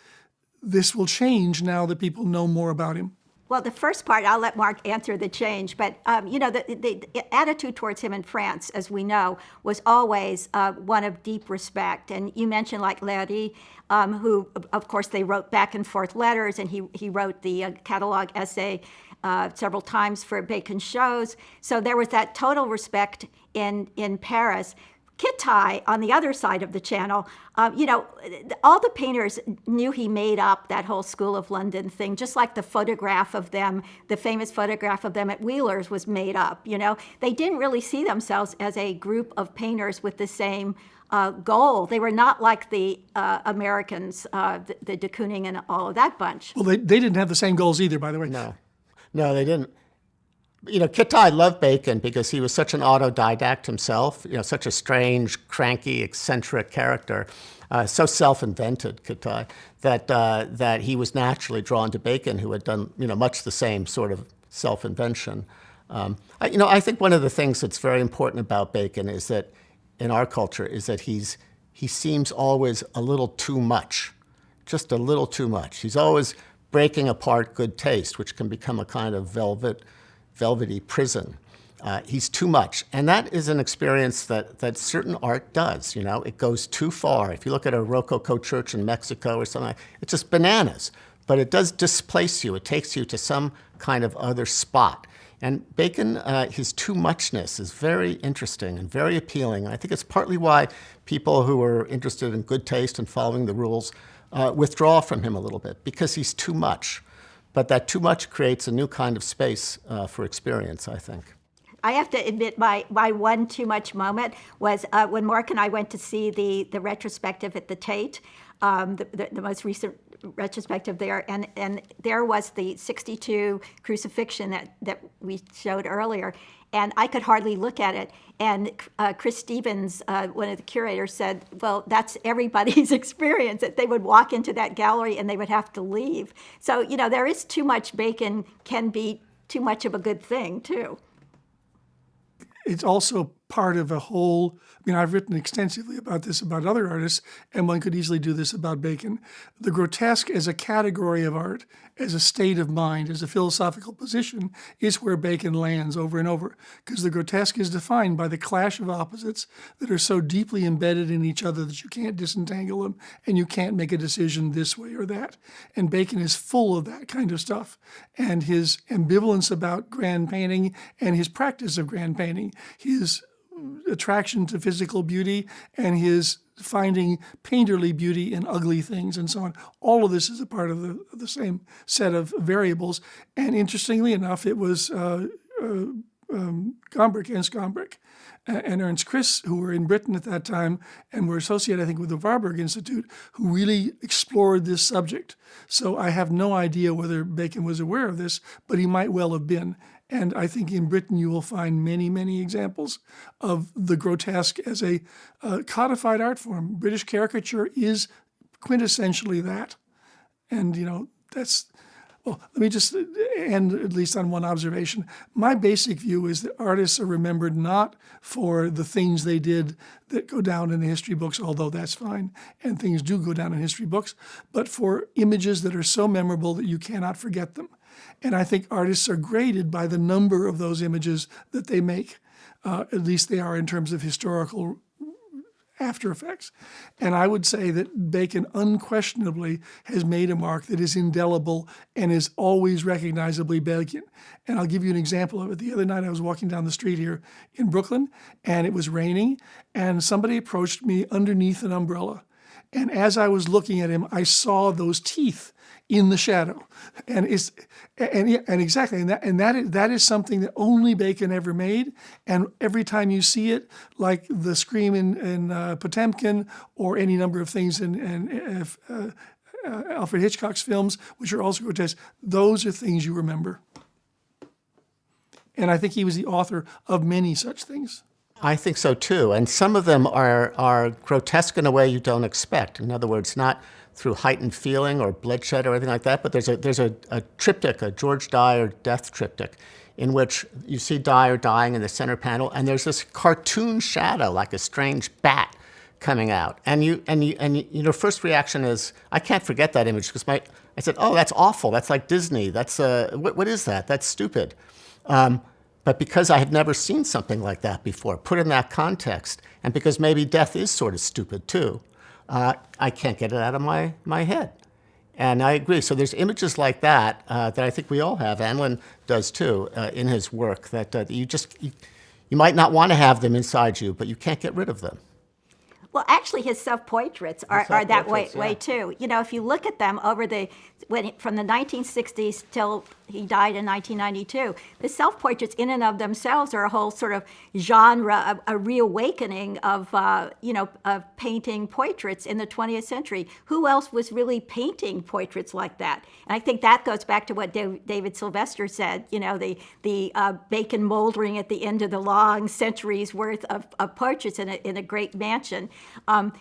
this will change now that people know more about him. Well, the first part, I'll let Mark answer the change. But, the attitude towards him in France, as we know, was always one of deep respect. And you mentioned like Léry, who, of course, they wrote back and forth letters, and he wrote the catalog essay several times for Bacon shows. So there was that total respect in Paris. Kittai, on the other side of the channel, all the painters knew he made up that whole School of London thing, just like the photograph of them, the famous photograph of them at Wheeler's was made up. They didn't really see themselves as a group of painters with the same goal. They were not like the Americans, the de Kooning and all of that bunch. Well, they didn't have the same goals either, by the way. No, they didn't. Kittai loved Bacon because he was such an autodidact himself, such a strange, cranky, eccentric character, so self-invented, Kittai, that he was naturally drawn to Bacon, who had done, much the same sort of self-invention. I think one of the things that's very important about Bacon is that, in our culture, is that he seems always a little too much, just a little too much. He's always breaking apart good taste, which can become a kind of velvety prison. He's too much. And that is an experience that certain art does. It goes too far. If you look at a Rococo church in Mexico or something, it's just bananas. But it does displace you. It takes you to some kind of other spot. And Bacon, his too muchness is very interesting and very appealing. I think it's partly why people who are interested in good taste and following the rules withdraw from him a little bit, because he's too much. But that too much creates a new kind of space for experience, I think. I have to admit my one too much moment was when Mark and I went to see the retrospective at the Tate, the most recent retrospective there, and there was the 62 crucifixion that we showed earlier, and I could hardly look at it. And Chris Stevens, one of the curators, said, well, that's everybody's experience, that they would walk into that gallery and they would have to leave. So, there is too much Bacon can be too much of a good thing, too. It's also part of a whole, I've written extensively about this, about other artists, and one could easily do this about Bacon. The grotesque as a category of art, as a state of mind, as a philosophical position, is where Bacon lands over and over, because the grotesque is defined by the clash of opposites that are so deeply embedded in each other that you can't disentangle them, and you can't make a decision this way or that. And Bacon is full of that kind of stuff. And his ambivalence about grand painting and his practice of grand painting, his attraction to physical beauty and his finding painterly beauty in ugly things and so on. All of this is a part of the same set of variables. And interestingly enough, it was Gombrich, Ernst Gombrich, and Ernst Kris, who were in Britain at that time and were associated, I think, with the Warburg Institute, who really explored this subject. So I have no idea whether Bacon was aware of this, but he might well have been. And I think in Britain you will find many, many examples of the grotesque as a codified art form. British caricature is quintessentially that. And, that's... Well, let me just end at least on one observation. My basic view is that artists are remembered not for the things they did that go down in the history books, although that's fine, and things do go down in history books, but for images that are so memorable that you cannot forget them. And I think artists are graded by the number of those images that they make. At least they are in terms of historical after effects. And I would say that Bacon unquestionably has made a mark that is indelible and is always recognizably Bacon. And I'll give you an example of it. The other night I was walking down the street here in Brooklyn, and it was raining, and somebody approached me underneath an umbrella. And as I was looking at him, I saw those teeth in the shadow, and exactly, and that is something that only Bacon ever made. And every time you see it, like the scream in Potemkin, or any number of things in Alfred Hitchcock's films, which are also grotesque, those are things you remember. And I think he was the author of many such things. I think so too, and some of them are grotesque in a way you don't expect. In other words, not through heightened feeling or bloodshed or anything like that, but there's a triptych, a George Dyer death triptych, in which you see Dyer dying in the center panel, and there's this cartoon shadow like a strange bat coming out, and your first reaction is, I can't forget that image because I said, oh, that's awful, that's like Disney, that's what is that? That's stupid. But because I had never seen something like that before, put in that context, and because maybe death is sort of stupid too, I can't get it out of my head. And I agree. So there's images like that that I think we all have. Anlin does too in his work, that you might not want to have them inside you, but you can't get rid of them. Well, actually, his self-portraits are that way too. You know, if you look at them from the 1960s till he died in 1992, the self-portraits in and of themselves are a whole sort of genre, a reawakening of of painting portraits in the 20th century. Who else was really painting portraits like that? And I think that goes back to what David Sylvester said. You know, the Bacon moldering at the end of the long centuries worth of portraits in a great mansion.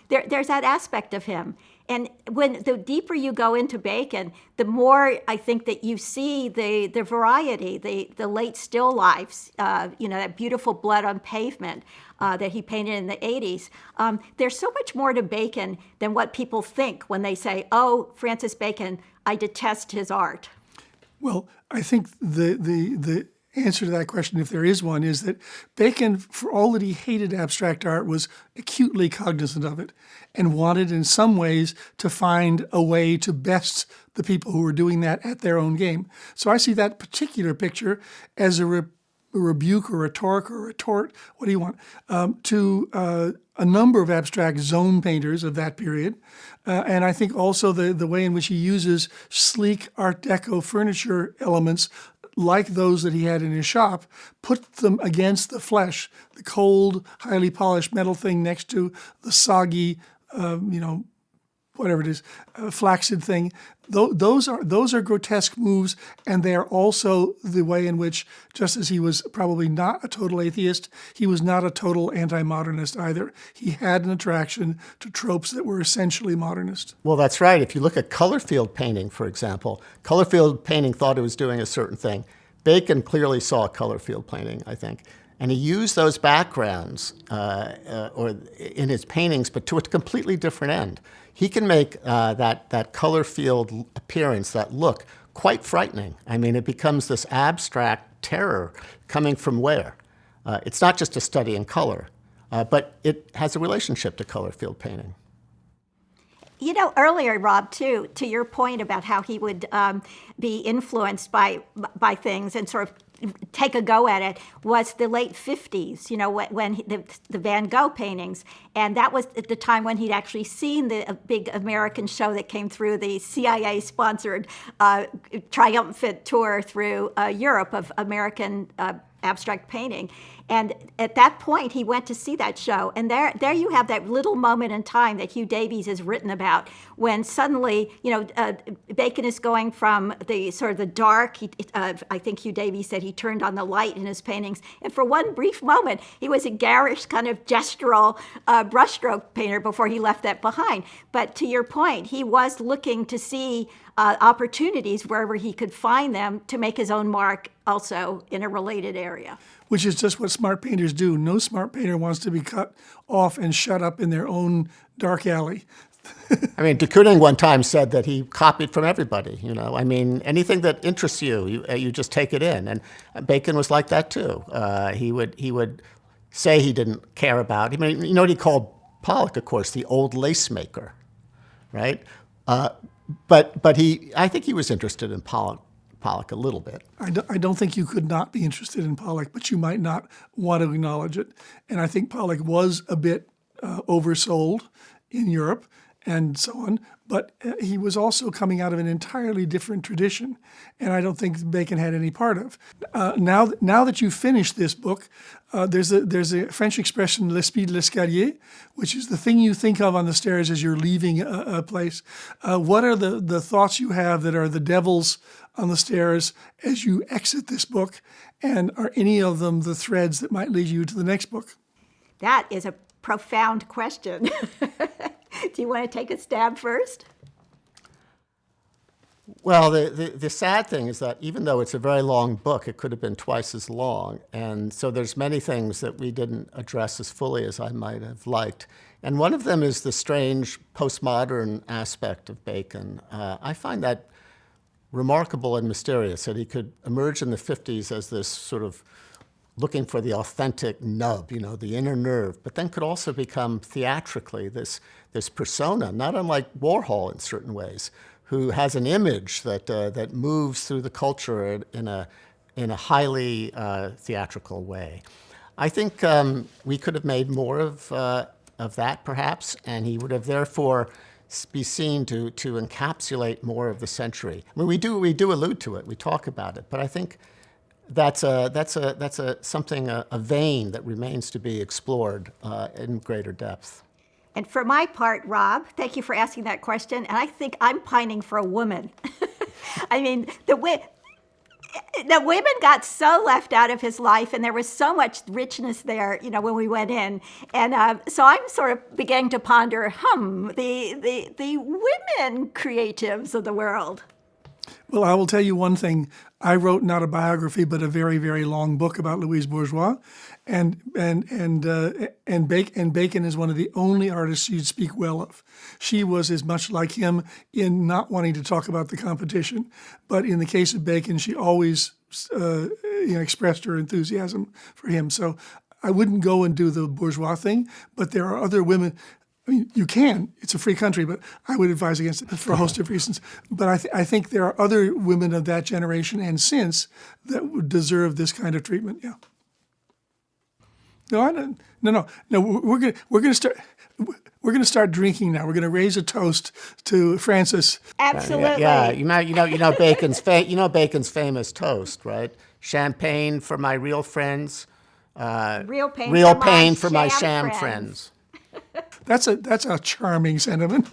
There's that aspect of him. And the deeper you go into Bacon, the more I think that you see the variety, the late still lifes, that beautiful Blood on Pavement that he painted in the 80s. There's so much more to Bacon than what people think when they say, oh, Francis Bacon, I detest his art. Well, I think the answer to that question, if there is one, is that Bacon, for all that he hated abstract art, was acutely cognizant of it and wanted in some ways to find a way to best the people who were doing that at their own game. So I see that particular picture as a rebuke or rhetoric or retort, what do you want, to a number of abstract zone painters of that period. And I think also the way in which he uses sleek Art Deco furniture elements like those that he had in his shop, put them against the flesh, the cold, highly polished metal thing next to the soggy, whatever it is, flaccid thing. Those are grotesque moves, and they are also the way in which, just as he was probably not a total atheist, he was not a total anti-modernist either. He had an attraction to tropes that were essentially modernist. Well, that's right. If you look at color field painting, for example, color field painting thought it was doing a certain thing. Bacon clearly saw color field painting, I think. And he used those backgrounds or in his paintings, but to a completely different end. He can make that color field appearance, that look, quite frightening. I mean, it becomes this abstract terror coming from where? It's not just a study in color, but it has a relationship to color field painting. You know, earlier, Rob, too, to your point about how he would be influenced by things and sort of take a go at it, was the late 50s, when the Van Gogh paintings. And that was at the time when he'd actually seen the big American show that came through, the CIA-sponsored triumphant tour through Europe of American abstract painting. And at that point, he went to see that show. And there you have that little moment in time that Hugh Davies has written about, when suddenly, Bacon is going from the sort of the dark. I think Hugh Davies said he turned on the light in his paintings. And for one brief moment, he was a garish kind of gestural brushstroke painter before he left that behind. But to your point, he was looking to see opportunities wherever he could find them to make his own mark also in a related area. Which is just what smart painters do. No smart painter wants to be cut off and shut up in their own dark alley. I mean, de Kooning one time said that he copied from everybody, I mean, anything that interests you just take it in. And Bacon was like that too. He would say he didn't care about, you know what he called Pollock, of course, the old lace maker, right? But I think he was interested in Pollock a little bit. I don't think you could not be interested in Pollock, but you might not want to acknowledge it. And I think Pollock was a bit oversold in Europe, and so on. But he was also coming out of an entirely different tradition, and I don't think Bacon had any part of. Now that you've finished this book, there's a French expression, l'esprit de l'escalier, which is the thing you think of on the stairs as you're leaving a place. What are the thoughts you have that are the devils on the stairs as you exit this book, and are any of them the threads that might lead you to the next book? That is a profound question. Do you want to take a stab first? Well, the sad thing is that even though it's a very long book, it could have been twice as long. And so there's many things that we didn't address as fully as I might have liked. And one of them is the strange postmodern aspect of Bacon. I find that remarkable and mysterious, that he could emerge in the 50s as this sort of looking for the authentic nub, the inner nerve, but then could also become theatrically this persona, not unlike Warhol in certain ways, who has an image that moves through the culture in a highly theatrical way. I think we could have made more of that, perhaps, and he would have therefore be seen to encapsulate more of the century. I mean, we do allude to it, we talk about it, but I think that's a vein that remains to be explored in greater depth. And for my part, Rob, thank you for asking that question. And I think I'm pining for a woman. I mean, the women got so left out of his life, and there was so much richness there, when we went in. And so I'm sort of beginning to ponder, the women creatives of the world. Well, I will tell you one thing. I wrote not a biography, but a very, very long book about Louise Bourgeois, and Bacon is one of the only artists you'd speak well of. She was as much like him in not wanting to talk about the competition, but in the case of Bacon, she always expressed her enthusiasm for him. So I wouldn't go and do the bourgeois thing, but there are other women. I mean, you can. It's a free country, but I would advise against it for a host of reasons. But I think there are other women of that generation and since that would deserve this kind of treatment. Yeah. No. We're gonna start drinking now. We're gonna raise a toast to Francis. Absolutely. Yeah. Bacon's Bacon's famous toast, right? Champagne for my real friends. Real pain for my sham friends. That's a charming sentiment.